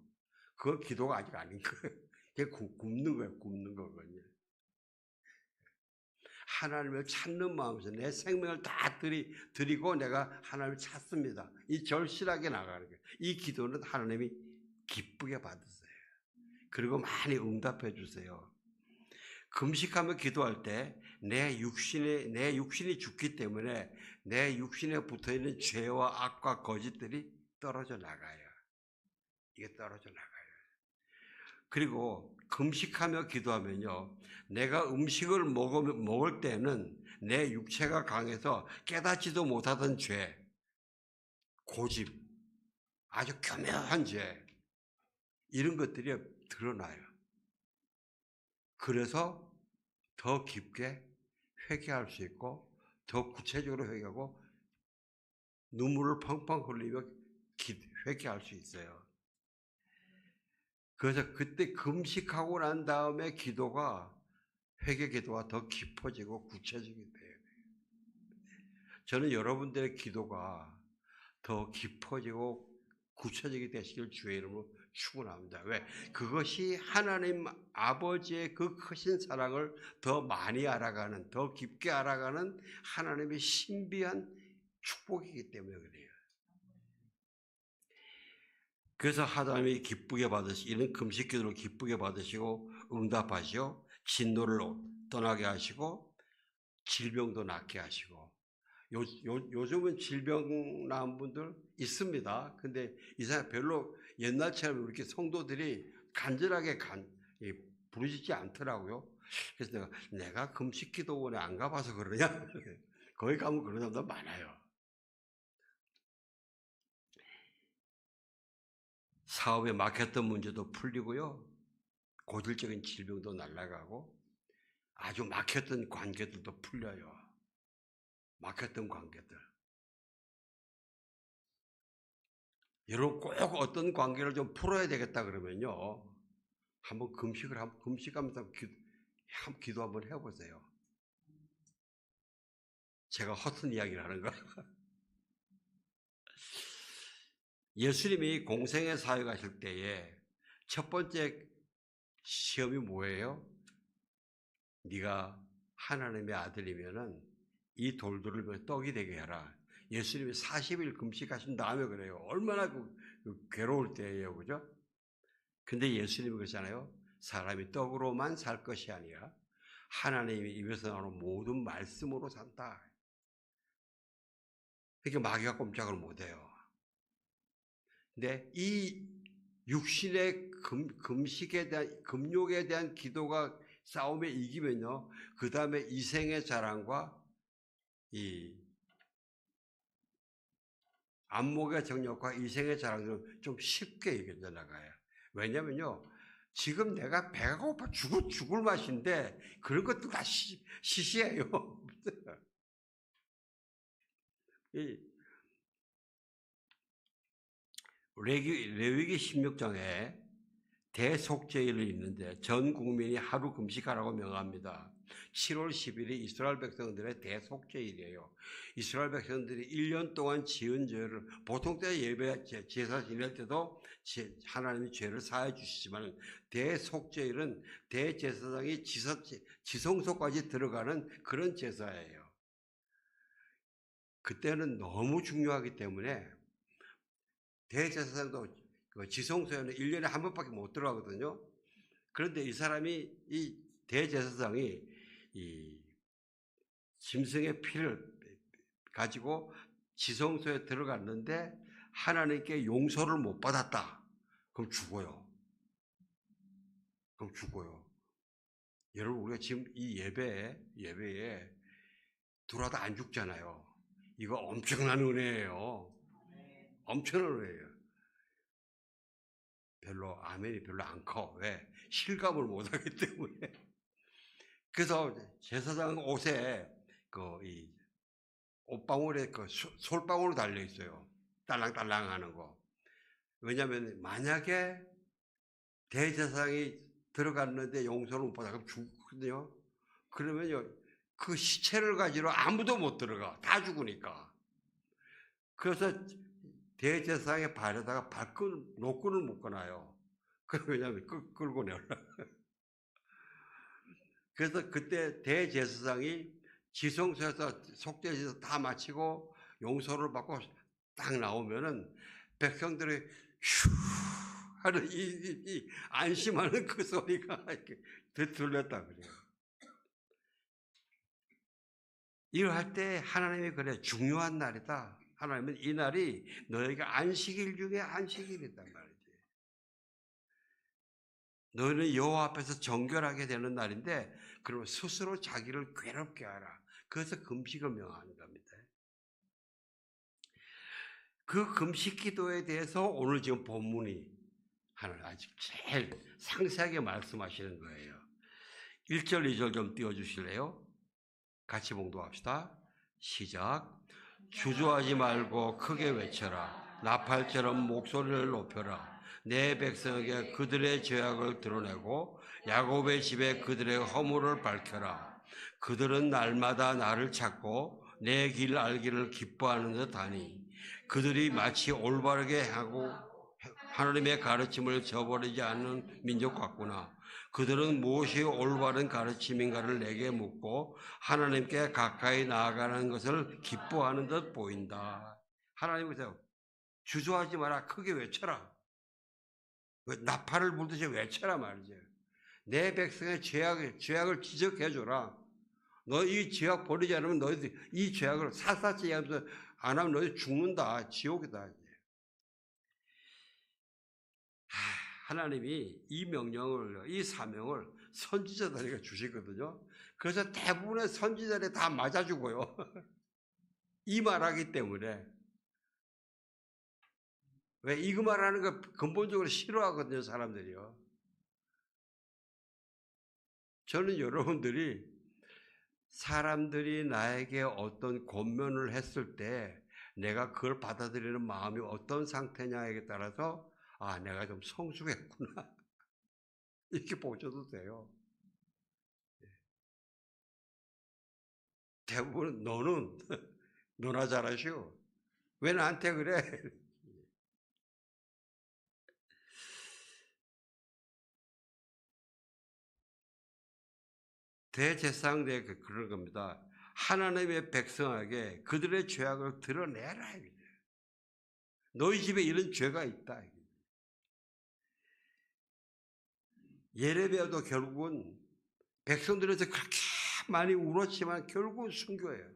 A: 그건 기도가 아직 아닌 거예요. 그게 굶는 거예요, 굶는 거거든요. 하나님을 찾는 마음에서 내 생명을 다 드리고 내가 하나님을 찾습니다. 이 절실하게 나가는 거예요. 이 기도는 하나님이 기쁘게 받으세요. 그리고 많이 응답해 주세요. 금식하며 기도할 때 내 육신이 죽기 때문에 내 육신에 붙어있는 죄와 악과 거짓들이 떨어져 나가요. 이게 떨어져 나가요. 그리고 금식하며 기도하면요. 내가 음식을 먹을 때는 내 육체가 강해서 깨닫지도 못하던 죄, 고집, 아주 교묘한 죄, 이런 것들이 드러나요. 그래서 더 깊게 회개할 수 있고 더 구체적으로 회개하고 눈물을 펑펑 흘리며 회개할 수 있어요. 그래서 그때 금식하고 난 다음에 회개 기도가 더 깊어지고 구체적이 돼요. 저는 여러분들의 기도가 더 깊어지고 구체적이 되시길 주의 이름으로 축원합니다. 왜? 그것이 하나님 아버지의 그 크신 사랑을 더 많이 알아가는, 더 깊게 알아가는 하나님의 신비한 축복이기 때문에 그래요. 그래서 하나님이 기쁘게 이런 금식 기도를 기쁘게 받으시고 응답하시오. 진노를 떠나게 하시고 질병도 낫게 하시고 요즘은 질병 나은 분들 있습니다. 근데 이 사람 별로 옛날처럼 이렇게 성도들이 간절하게 부르짖지 않더라고요. 그래서 내가 금식 기도원에 안 가봐서 그러냐? 거기 가면 그런 사람도 많아요. 사업에 막혔던 문제도 풀리고요. 고질적인 질병도 날아가고 아주 막혔던 관계들도 풀려요. 막혔던 관계들. 여러분 꼭 어떤 관계를 좀 풀어야 되겠다 그러면요. 한번 금식하면서 기도 한번 해보세요. 제가 허튼 이야기를 하는가? 예수님이 공생의 사역하실 때에 첫 번째 시험이 뭐예요? 네가 하나님의 아들이면은 이 돌들을 떡이 되게 해라. 예수님이 40일 금식하신 다음에 그래요. 얼마나 괴로울 때예요. 그죠? 근데 예수님이 그러잖아요. 사람이 떡으로만 살 것이 아니라 하나님의 입에서 나오는 모든 말씀으로 산다. 그러니까 마귀가 꼼짝을 못해요. 근데 이 육신의 금식에 대한, 금욕에 대한 기도가 싸움에 이기면요. 그 다음에 이생의 자랑과 이 안목의 정력과 이생의 자랑들은 좀 쉽게 이겨져 나가요. 왜냐면요. 지금 내가 배가 고파 죽을 맛인데 그런 것도 다 시시해요. 레위기 16장에 대속죄일이 있는데 전 국민이 하루 금식하라고 명합니다. 7월 10일이 이스라엘 백성들의 대속죄일이에요. 이스라엘 백성들이 1년 동안 지은 죄를 보통 때 예배 제사 지낼 때도 하나님이 죄를 사해 주시지만 대속죄일은 대제사장이 지성소까지 들어가는 그런 제사예요. 그때는 너무 중요하기 때문에 대제사장도 지성소에는 1년에 한 번밖에 못 들어가거든요. 그런데 이 대제사장이 이 짐승의 피를 가지고 지성소에 들어갔는데 하나님께 용서를 못 받았다. 그럼 죽어요. 여러분 우리가 지금 이 예배에 들어와도 안 죽잖아요. 이거 엄청난 은혜예요. 엄청난 은혜예요. 아멘이 별로 안 커. 왜? 실감을 못 하기 때문에. 그래서 제사장 옷에 이 옷방울에 솔방울로 달려 있어요. 딸랑딸랑 하는 거. 왜냐면 만약에 대제사장이 들어갔는데 용서를 못 받아 그럼 죽거든요. 그러면요 그 시체를 가지러 아무도 못 들어가. 다 죽으니까. 그래서 대제사장의 발에다가 노끈을 묶어놔요. 왜냐면 끌고 내려. 그래서 그때 대제사장이 지성소에서 속죄에서 다 마치고 용서를 받고 딱 나오면은 백성들이 휴 하는 이 안심하는 그 소리가 이렇게 들렸다 그래요. 이럴 때 하나님이 그래 중요한 날이다. 하나님은 이 날이 너희가 안식일 중에 안식일이단 말이지. 너희는 여호와 앞에서 정결하게 되는 날인데 그러면 스스로 자기를 괴롭게 하라. 그래서 금식을 명하는 겁니다. 그 금식 기도에 대해서 오늘 지금 본문이 하나님 아직 제일 상세하게 말씀하시는 거예요. 1절, 2절 좀 띄워주실래요? 같이 봉독합시다. 시작. 주저하지 말고 크게 외쳐라. 나팔처럼 목소리를 높여라. 내 백성에게 그들의 죄악을 드러내고 야곱의 집에 그들의 허물을 밝혀라. 그들은 날마다 나를 찾고 내 길 알기를 기뻐하는 듯하니 그들이 마치 올바르게 하고 하나님의 가르침을 저버리지 않는 민족 같구나. 그들은 무엇이 올바른 가르침인가를 내게 묻고 하나님께 가까이 나아가는 것을 기뻐하는 듯 보인다. 하나님께서 주저하지 마라. 크게 외쳐라. 나팔을 불듯이 외쳐라 말이죠. 내 백성의 죄악을 지적해줘라. 너 이 죄악 버리지 않으면 너희들 이 죄악을 샅샅이 하면서 안 하면 너희 죽는다. 지옥이다. 하나님이 이 명령을, 이 사명을 선지자들에게 주시거든요. 그래서 대부분의 선지자들이 다 맞아 죽어요. 이 말하기 때문에. 왜? 이거 말하는 거 근본적으로 싫어하거든요, 사람들이요. 저는 여러분들이 사람들이 나에게 어떤 권면을 했을 때 내가 그걸 받아들이는 마음이 어떤 상태냐에 따라서 아, 내가 좀 성숙했구나. 이렇게 보셔도 돼요. 대부분 너는 너나 잘하시오. 왜 나한테 그래? 대제사장대 그런 겁니다. 하나님의 백성에게 그들의 죄악을 드러내라. 너희 집에 이런 죄가 있다. 예레미야도 결국은 백성들에서 그렇게 많이 울었지만 결국은 순교해요.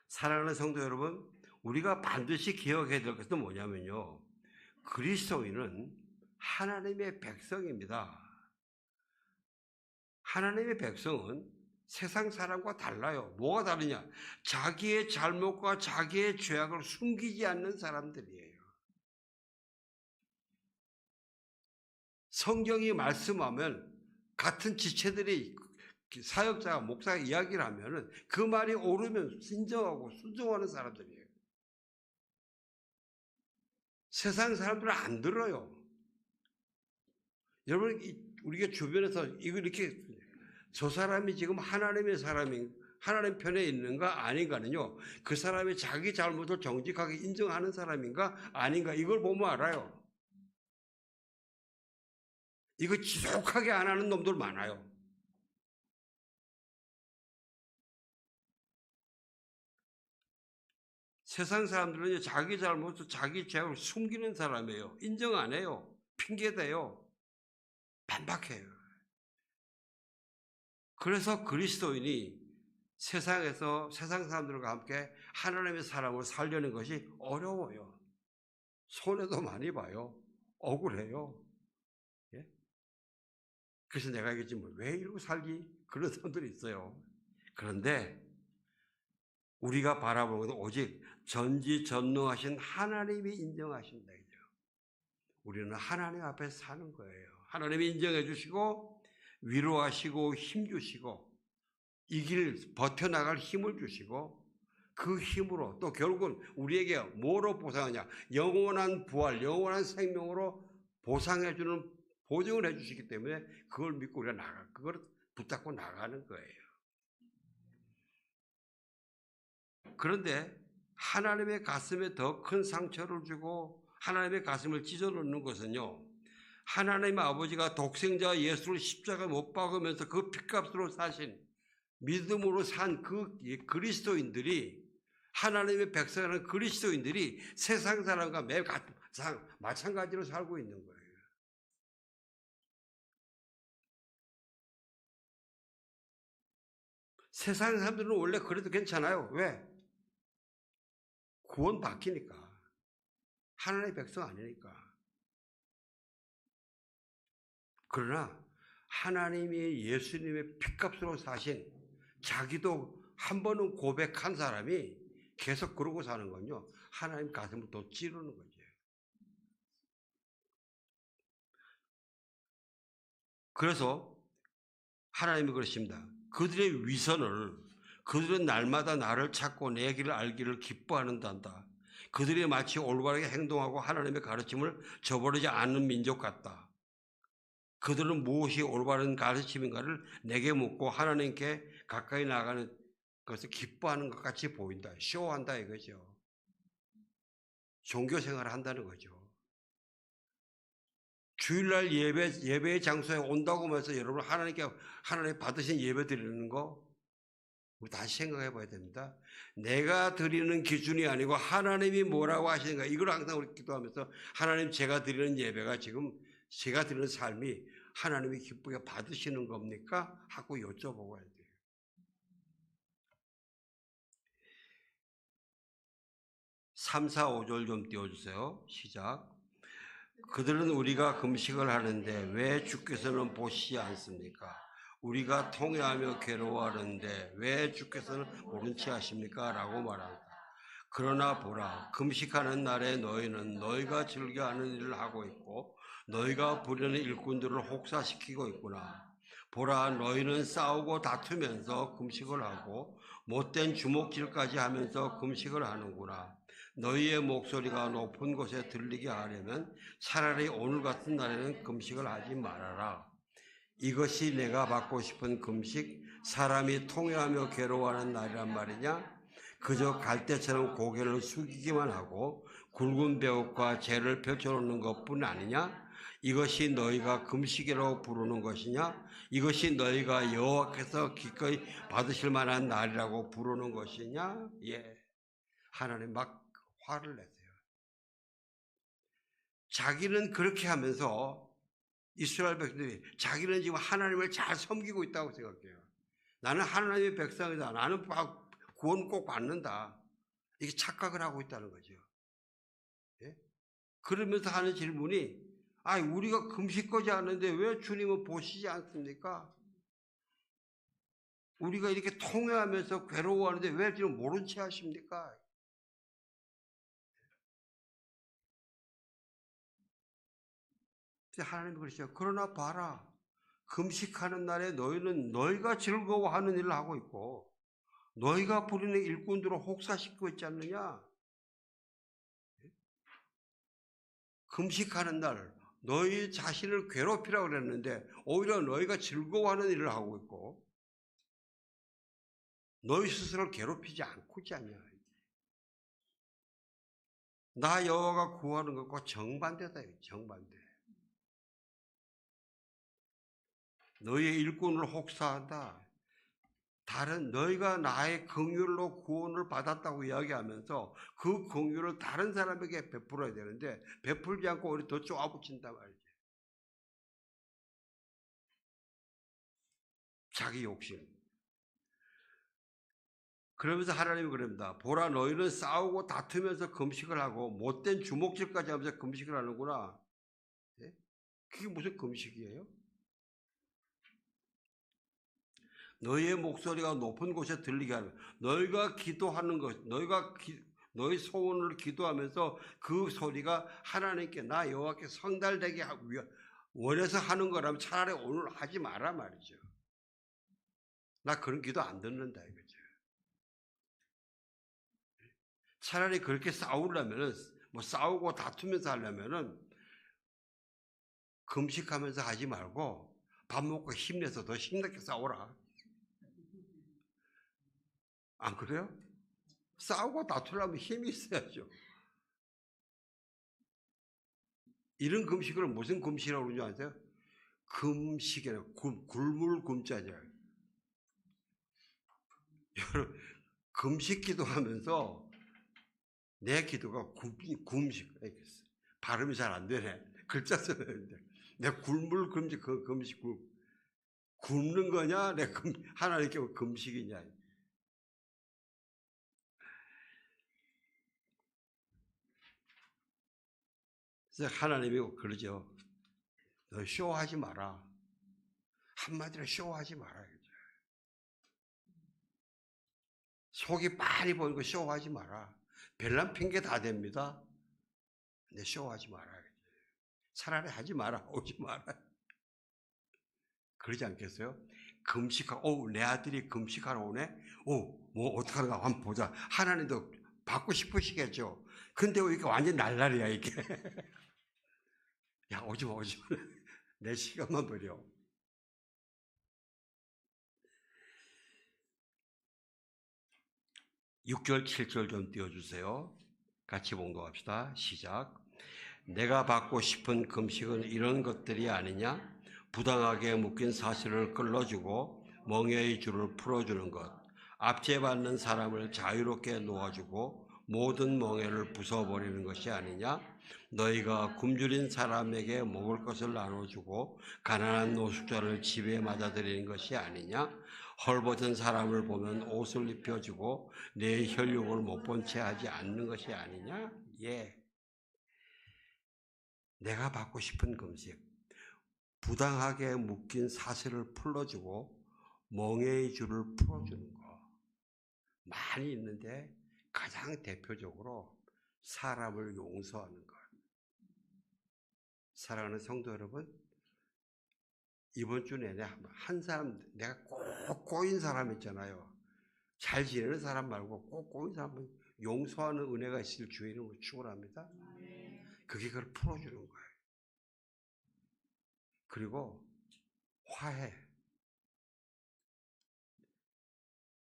A: 사랑하는 성도 여러분, 우리가 반드시 기억해야 될 것은 뭐냐면요. 그리스도인은 하나님의 백성입니다. 하나님의 백성은 세상 사람과 달라요. 뭐가 다르냐? 자기의 잘못과 자기의 죄악을 숨기지 않는 사람들이에요. 성경이 말씀하면 같은 지체들이 사역자가 목사가 이야기를 하면은 그 말이 옳으면 인정하고 순종하는 사람들이에요. 세상 사람들은 안 들어요. 여러분, 우리가 주변에서 이거 이렇게 저 사람이 지금 하나님의 사람인 하나님 편에 있는가 아닌가는요, 그 사람이 자기 잘못을 정직하게 인정하는 사람인가 아닌가 이걸 보면 알아요. 이거 지속하게 안 하는 놈들 많아요. 세상 사람들은 자기 잘못을 자기 죄악을 숨기는 사람이에요. 인정 안 해요. 핑계대요. 반박해요. 그래서 그리스도인이 세상에서 세상 사람들과 함께 하나님의 사람을 살려는 것이 어려워요. 손해도 많이 봐요. 억울해요. 예? 그래서 내가 얘기했지 왜 이러고 살기? 그런 사람들이 있어요. 그런데 우리가 바라보는 것은 오직 전지전능하신 하나님이 인정하신다. 우리는 하나님 앞에 사는 거예요. 하나님이 인정해 주시고 위로하시고 힘주시고 이 길 버텨나갈 힘을 주시고 그 힘으로 또 결국은 우리에게 뭐로 보상하냐? 영원한 부활, 영원한 생명으로 보상해주는 보증을 해주시기 때문에 그걸 믿고 우리가 그걸 붙잡고 나가는 거예요. 그런데 하나님의 가슴에 더 큰 상처를 주고 하나님의 가슴을 찢어놓는 것은요, 하나님 아버지가 독생자 예수를 십자가 못 박으면서 그 핏값으로 사신 믿음으로 산 그 그리스도인들이 하나님의 백성이라는 그리스도인들이 세상 사람과 매우 마찬가지로 살고 있는 거예요. 세상 사람들은 원래 그래도 괜찮아요. 왜? 구원 받기니까. 하나님의 백성 아니니까. 그러나 하나님이 예수님의 핏값으로 사신 자기도 한 번은 고백한 사람이 계속 그러고 사는 건요, 하나님 가슴을 더 찌르는 거죠. 그래서 하나님이 그러십니다. 그들의 위선을, 그들은 날마다 나를 찾고 내 길을 알기를 기뻐하는단다. 그들이 마치 올바르게 행동하고 하나님의 가르침을 저버리지 않는 민족 같다. 그들은 무엇이 올바른 가르침인가를 내게 묻고 하나님께 가까이 나가는 것을 기뻐하는 것 같이 보인다. 쇼한다 이거죠. 종교 생활을 한다는 거죠. 주일날 예배의 장소에 온다고 해서 여러분 하나님 받으신 예배 드리는 거 우리 다시 생각해 봐야 됩니다. 내가 드리는 기준이 아니고 하나님이 뭐라고 하시는가 이걸 항상 우리 기도하면서 하나님 제가 드리는 예배가 지금 제가 드리는 삶이 하나님이 기쁘게 받으시는 겁니까? 하고 여쭤보고 해야 돼요. 3, 4, 5절 좀 띄워주세요. 시작. 그들은 우리가 금식을 하는데 왜 주께서는 보시지 않습니까? 우리가 통회하며 괴로워하는데 왜 주께서는 모른 체 하십니까? 라고 말한다. 그러나 보라, 금식하는 날에 너희는 너희가 즐겨하는 일을 하고 있고 너희가 부리는 일꾼들을 혹사시키고 있구나. 보라, 너희는 싸우고 다투면서 금식을 하고 못된 주먹질까지 하면서 금식을 하는구나. 너희의 목소리가 높은 곳에 들리게 하려면 차라리 오늘 같은 날에는 금식을 하지 말아라. 이것이 내가 받고 싶은 금식, 사람이 통회하며 괴로워하는 날이란 말이냐? 그저 갈대처럼 고개를 숙이기만 하고 굵은 배옷과 재를 펼쳐놓는 것뿐 아니냐? 이것이 너희가 금식이라고 부르는 것이냐? 이것이 너희가 여호와께서 기꺼이 받으실 만한 날이라고 부르는 것이냐? 예, 하나님 막 화를 내세요. 자기는 그렇게 하면서 이스라엘 백성들이 자기는 지금 하나님을 잘 섬기고 있다고 생각해요. 나는 하나님의 백성이다. 나는 구원 꼭 받는다. 이게 착각을 하고 있다는 거죠. 예? 그러면서 하는 질문이, 우리가 금식거지 않는데 왜 주님은 보시지 않습니까? 우리가 이렇게 통회하면서 괴로워하는데 왜 지금 모른 채 하십니까? 하나님이 그러시죠. 그러나 봐라. 금식하는 날에 너희는 너희가 즐거워하는 일을 하고 있고 너희가 부리는 일꾼들을 혹사시키고 있지 않느냐? 금식하는 날 너희 자신을 괴롭히라고 그랬는데 오히려 너희가 즐거워하는 일을 하고 있고 너희 스스로를 괴롭히지 않고 있지 않냐? 나 여호와가 구하는 것과 정반대다. 정반대. 너희의 일꾼을 혹사한다. 다른 너희가 나의 긍휼로 구원을 받았다고 이야기하면서 그 긍휼을 다른 사람에게 베풀어야 되는데 베풀지 않고 오히려 더 쪼아붙인단 말이지. 자기 욕심. 그러면서 하나님이 그럽니다. 보라, 너희는 싸우고 다투면서 금식을 하고 못된 주먹질까지 하면서 금식을 하는구나. 예? 그게 무슨 금식이에요? 너희의 목소리가 높은 곳에 들리게 하는, 너희가 기도하는 것, 너희 소원을 기도하면서 그 소리가 하나님께 나 여호와께 성달되게 하고 원해서 하는 거라면 차라리 오늘 하지 마라 말이죠. 나 그런 기도 안 듣는다 이거죠. 차라리 그렇게 싸우려면은 싸우고 다투면서 하려면은 금식하면서 하지 말고 밥 먹고 힘내서 더 힘나게 싸우라. 안 그래요? 싸우고 다투려면 힘이 있어야죠. 이런 금식을 무슨 금식이라고 그러는지 아세요? 금식이라고 굶을 굶자죠. 여러분 금식 기도하면서 내 기도가 금식 발음이 잘 안 되네. 글자 써야 되는데 내 굶을 금식 그 금식 굶는 거냐 내 하나님께 금식이냐. 그래서 하나님이 그러죠. 너 쇼하지 마라. 한마디로 쇼하지 마라. 속이 많이 보이는 거 쇼하지 마라. 별난 핑계 다 됩니다. 근데 쇼하지 마라. 차라리 하지 마라. 오지 마라. 그러지 않겠어요? 금식하고, 내 아들이 금식하러 오네? 뭐 어떡하는가 한번 보자. 하나님도 받고 싶으시겠죠. 근데 왜 이렇게 완전 날라리야, 이게. 야, 오지 마. 내 시간만 버려. 6절, 7절 좀 띄워주세요. 같이 봉독합시다. 시작. 내가 받고 싶은 금식은 이런 것들이 아니냐? 부당하게 묶인 사슬을 끌어주고 멍에의 줄을 풀어주는 것, 압제받는 사람을 자유롭게 놓아주고 모든 멍에를 부숴버리는 것이 아니냐? 너희가 굶주린 사람에게 먹을 것을 나눠주고 가난한 노숙자를 집에 맞아들이는 것이 아니냐? 헐벗은 사람을 보면 옷을 입혀주고 내 혈육을 못 본 채 하지 않는 것이 아니냐? 예. 내가 받고 싶은 금식, 부당하게 묶인 사슬을 풀어주고 멍에의 줄을 풀어주는 거 많이 있는데 가장 대표적으로 사람을 용서하는 것, 사랑하는 성도 여러분, 이번 주 내내 한 사람, 내가 꼭 꼬인 사람 있잖아요. 잘 지내는 사람 말고 꼭 꼬인 사람은 용서하는 은혜가 있을 주의 이름으로 축원합니다. 그게 그걸 풀어주는 거예요. 그리고 화해.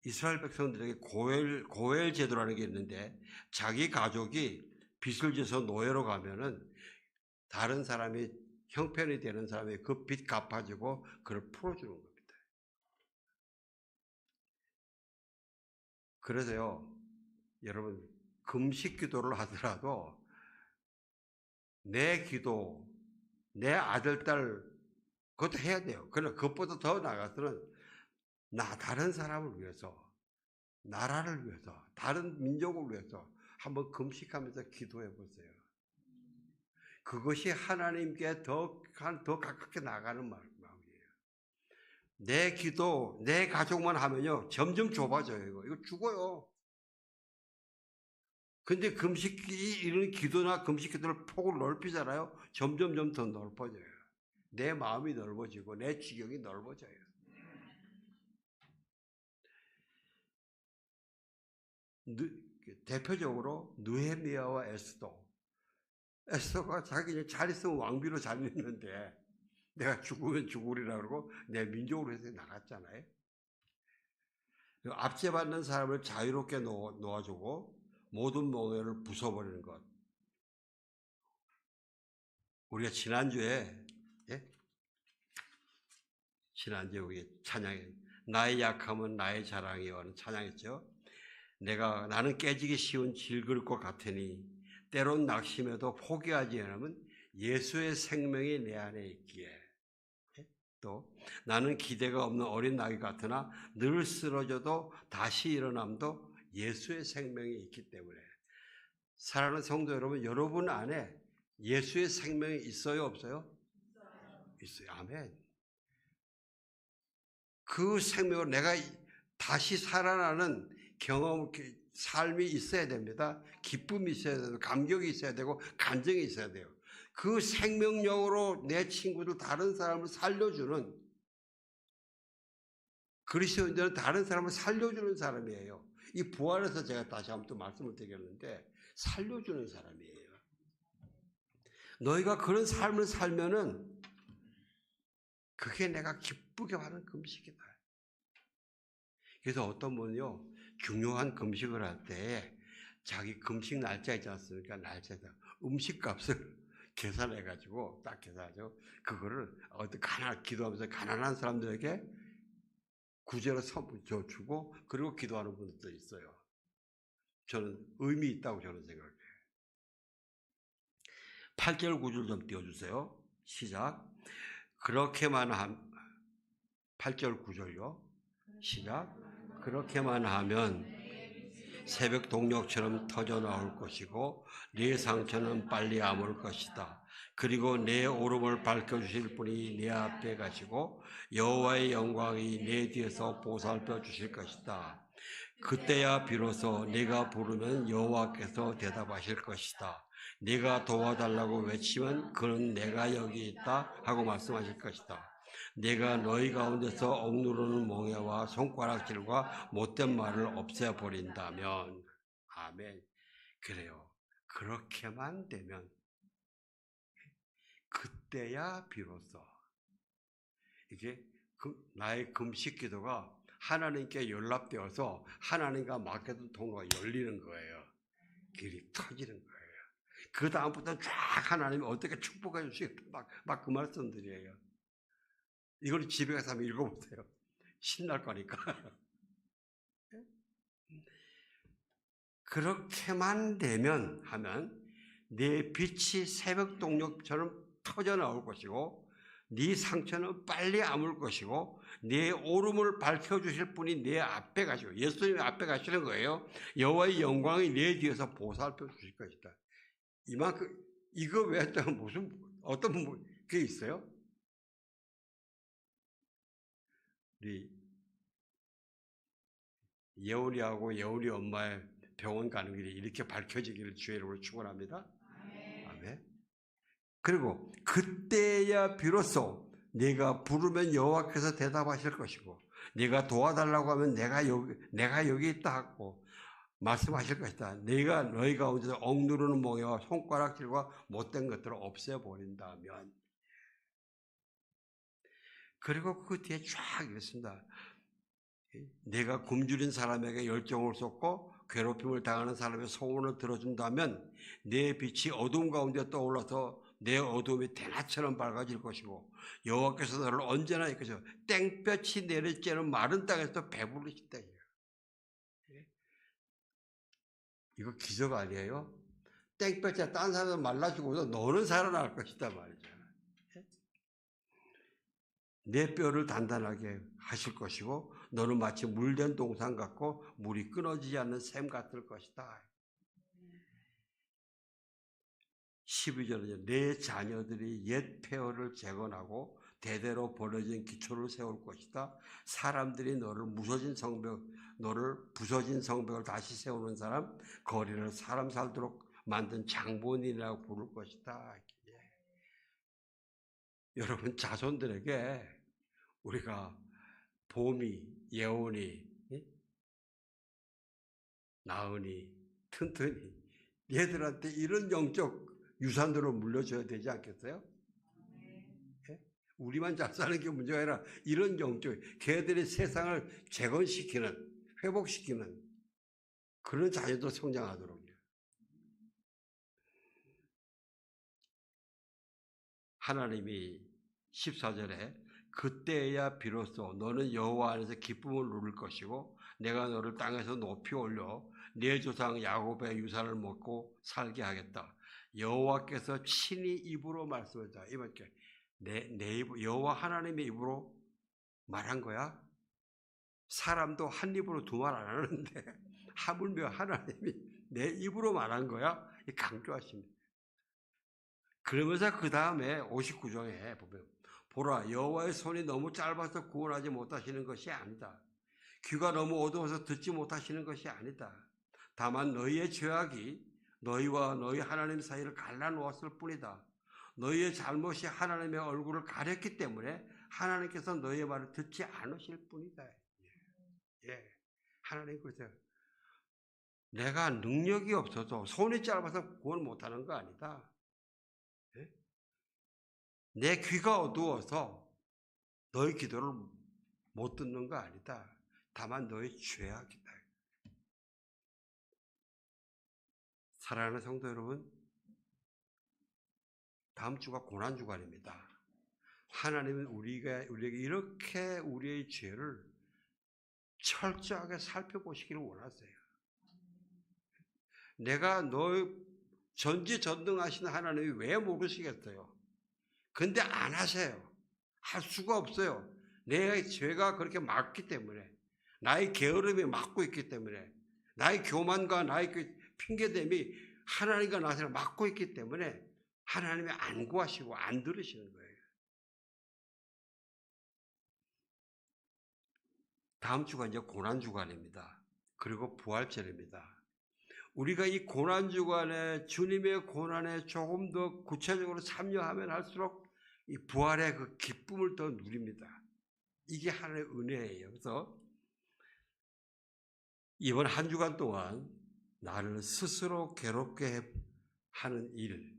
A: 이스라엘 백성들에게 고엘 제도라는 게 있는데 자기 가족이 빚을 져서 노예로 가면은 다른 사람이 형편이 되는 사람이 그 빚 갚아주고 그걸 풀어주는 겁니다. 그래서요, 여러분 금식 기도를 하더라도 내 기도, 내 아들, 딸 그것도 해야 돼요. 그러나 그것보다 더 나아가서는 다른 사람을 위해서, 나라를 위해서, 다른 민족을 위해서 한번 금식하면서 기도해 보세요. 그것이 하나님께 더 가깝게 나가는 마음이에요. 내 기도, 내 가족만 하면요, 점점 좁아져요. 이거 죽어요. 근데 이런 기도나 금식 기도를 폭을 넓히잖아요. 점점 더 넓어져요. 내 마음이 넓어지고, 내 지경이 넓어져요. 대표적으로 느헤미야와 에스더가 자기 잘 있으면 왕비로 잘 있는데 내가 죽으면 죽으리라 그러고 내 민족으로 해서 나갔잖아요. 압제받는 사람을 자유롭게 놓아주고 모든 멍에를 부숴버리는 것. 우리가 지난주에 우리 찬양에 나의 약함은 나의 자랑이요 하는 찬양했죠. 나는 깨지기 쉬운 질그릇과 같으니 때론 낙심해도 포기하지 않으면 예수의 생명이 내 안에 있기에 또 나는 기대가 없는 어린 나귀 같으나 늘 쓰러져도 다시 일어남도 예수의 생명이 있기 때문에 사랑하는 성도 여러분, 여러분 안에 예수의 생명이 있어요, 없어요? 있어요. 아멘. 그 생명으로 내가 다시 살아나는 삶이 있어야 됩니다. 기쁨이 있어야 되고, 감격이 있어야 되고, 간증이 있어야 돼요. 그 생명력으로 내 친구들, 다른 사람을 살려주는, 그리스도인들은 다른 사람을 살려주는 사람이에요. 이 부활에서 제가 다시 한번 또 말씀을 드리겠는데, 살려주는 사람이에요. 너희가 그런 삶을 살면은, 그게 내가 기쁘게 하는 금식이다. 그래서 어떤 분은요, 중요한 금식을 할 때 자기 금식 날짜 있지 않습니까? 날짜에다 음식값을 계산해가지고 딱 계산하죠. 그거를 기도하면서 가난한 사람들에게 구제로 주고 그리고 기도하는 분들도 있어요. 저는 의미 있다고 저는 생각해요. 8절 9절 좀 띄워주세요. 시작. 그렇게만 8절 9절요. 시작. 그렇게만 하면 새벽 동력처럼 터져 나올 것이고 네 상처는 빨리 아물 것이다. 그리고 내 오름을 밝혀주실 분이 네 앞에 가시고 여호와의 영광이 내 뒤에서 보살펴 주실 것이다. 그때야 비로소 네가 부르면 여호와께서 대답하실 것이다. 네가 도와달라고 외치면 그는 내가 여기 있다 하고 말씀하실 것이다. 내가 너희 가운데서 억누르는 멍에와 손가락질과 못된 말을 없애버린다면 아멘. 그래요. 그렇게만 되면 그때야 비로소 이게 나의 금식 기도가 하나님께 연락되어서 하나님과 맡겨둔 통로가 열리는 거예요. 길이 터지는 거예요. 그 다음부터는 쫙 하나님이 어떻게 축복해 주시겠다 막 그 말씀들이에요. 이걸 집에 가서 한번 읽어보세요. 신날 거니까. 그렇게만 되면 하면 내 빛이 새벽 동력처럼 터져 나올 것이고 네 상처는 빨리 아물 것이고 네 오름을 밝혀주실 분이 내 앞에 가시고 예수님의 앞에 가시는 거예요. 여호와의 영광이 내 뒤에서 보살펴 주실 것이다. 이만큼 이거 외에도 무슨 어떤 게 있어요? 우리 예원이 엄마의 병원 가는 길이 이렇게 밝혀지기를 주의 이름으로 축원합니다. 아멘. 그리고 그때야 비로소 네가 부르면 여호와께서 대답하실 것이고 네가 도와달라고 하면 내가 여기 있다 하고 말씀하실 것이다. 네가 너희 가운데서 억누르는 몽에와 손가락질과 못된 것들을 없애버린다면. 그리고 그 뒤에 쫙 있습니다. 내가 굶주린 사람에게 열정을 쏟고 괴롭힘을 당하는 사람의 소원을 들어준다면 내 빛이 어둠 가운데 떠올라서 내 어둠이 대낮처럼 밝아질 것이고 여호와께서 너를 언제나 이끌죠. 땡볕이 내리쬐는 마른 땅에서 배부르실 때. 이거 기적 아니에요? 땡볕에 딴 사람은 말라 죽어도 너는 살아날 것이다 말이죠. 내 뼈를 단단하게 하실 것이고 너는 마치 물된 동산 같고 물이 끊어지지 않는 샘 같을 것이다. 12절에 내 자녀들이 옛 폐허를 재건하고 대대로 벌어진 기초를 세울 것이다. 사람들이 너를 부서진 성벽을 다시 세우는 사람, 거리를 사람 살도록 만든 장본인이라고 부를 것이다. 여러분 자손들에게 우리가 봄이, 예원이, 나은이, 튼튼이 얘들한테 이런 영적 유산으로 물려줘야 되지 않겠어요? 예? 우리만 잘 사는 게 문제가 아니라 이런 영적, 걔들이 세상을 재건시키는, 회복시키는 그런 자녀도 성장하도록요. 하나님이 14절에 그때야 비로소 너는 여호와 안에서 기쁨을 누릴 것이고 내가 너를 땅에서 높이 올려 내 조상 야곱의 유산을 먹고 살게 하겠다. 여호와께서 친히 입으로 말씀했다. 이밖에 내 입, 여호와 하나님의 입으로 말한 거야. 사람도 한 입으로 두 말 안 하는데 하물며 하나님이 내 입으로 말한 거야. 강조하십니다. 그러면서 그 다음에 59장에 보면 보라 여호와의 손이 너무 짧아서 구원하지 못하시는 것이 아니다. 귀가 너무 어두워서 듣지 못하시는 것이 아니다. 다만 너희의 죄악이 너희와 너희 하나님 사이를 갈라놓았을 뿐이다. 너희의 잘못이 하나님의 얼굴을 가렸기 때문에 하나님께서 너희의 말을 듣지 않으실 뿐이다. 예, 하나님 그러세요. 내가 능력이 없어서 손이 짧아서 구원 못하는 거 아니다. 내 귀가 어두워서 너희 기도를 못 듣는 거 아니다. 다만 너희 죄악이다. 사랑하는 성도 여러분, 다음 주가 고난주간입니다. 하나님은 우리에게 이렇게 우리의 죄를 철저하게 살펴보시기를 원하세요. 내가 너희 전지전능하신 하나님이 왜 모르시겠어요? 근데 안 하세요. 할 수가 없어요. 내 죄가 그렇게 많기 때문에, 나의 게으름이 막고 있기 때문에, 나의 교만과 나의 그 핑계됨이 하나님과 나를 막고 있기 때문에 하나님이 안 구하시고 안 들으시는 거예요. 다음 주가 이제 고난주간입니다. 그리고 부활절입니다. 우리가 이 고난주간에 주님의 고난에 조금 더 구체적으로 참여하면 할수록 이 부활의 그 기쁨을 더 누립니다. 이게 하나님의 은혜예요. 그래서 이번 한 주간 동안 나를 스스로 괴롭게 하는 일,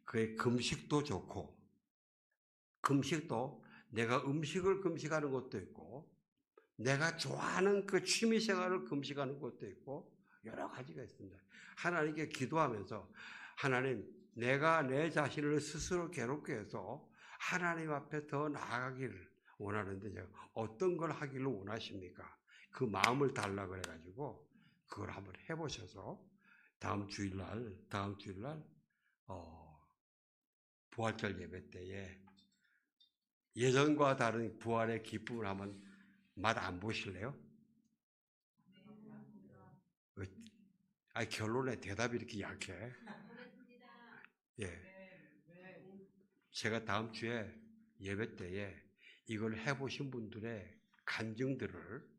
A: 그의 금식도 좋고, 금식도 내가 음식을 금식하는 것도 있고, 내가 좋아하는 그 취미 생활을 금식하는 것도 있고, 여러 가지가 있습니다. 하나님께 기도하면서, 하나님, 내가 내 자신을 스스로 괴롭게 해서 하나님 앞에 더 나아가기를 원하는데, 제가 어떤 걸 하기를 원하십니까? 그 마음을 달라 그래가지고, 그걸 한번 해보셔서, 다음 주일날, 부활절 예배 때에 예전과 다른 부활의 기쁨을 한번 맛 안 보실래요? 결론에 대답이 이렇게 약해. 예. 제가 다음 주에 예배 때에 이걸 해보신 분들의 간증들을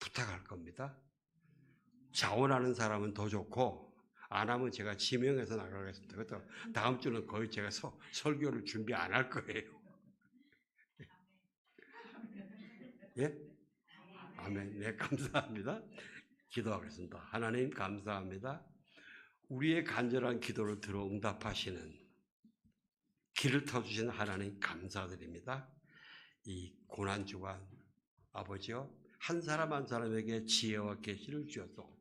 A: 부탁할 겁니다. 자원하는 사람은 더 좋고 안 하면 제가 지명해서 나가겠습니다. 그것도 다음 주는 거의 제가 설교를 준비 안 할 거예요. 예? 아멘. 네, 감사합니다. 기도하겠습니다. 하나님 감사합니다. 우리의 간절한 기도를 들어 응답하시는 길을 터주신 하나님 감사드립니다. 이 고난주간 아버지여, 한 사람 한 사람에게 지혜와 계시를 주어서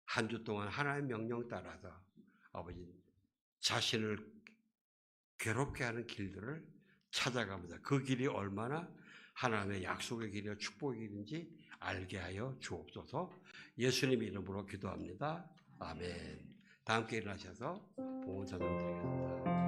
A: 한 주 동안 하나님의 명령 따라서 아버지 자신을 괴롭게 하는 길들을 찾아갑니다. 그 길이 얼마나 하나님의 약속의 길이와 축복의 길인지 알게 하여 주옵소서. 예수님 이름으로 기도합니다. 아멘. 다 함께 일어나셔서 봉헌 찬송 드리겠습니다.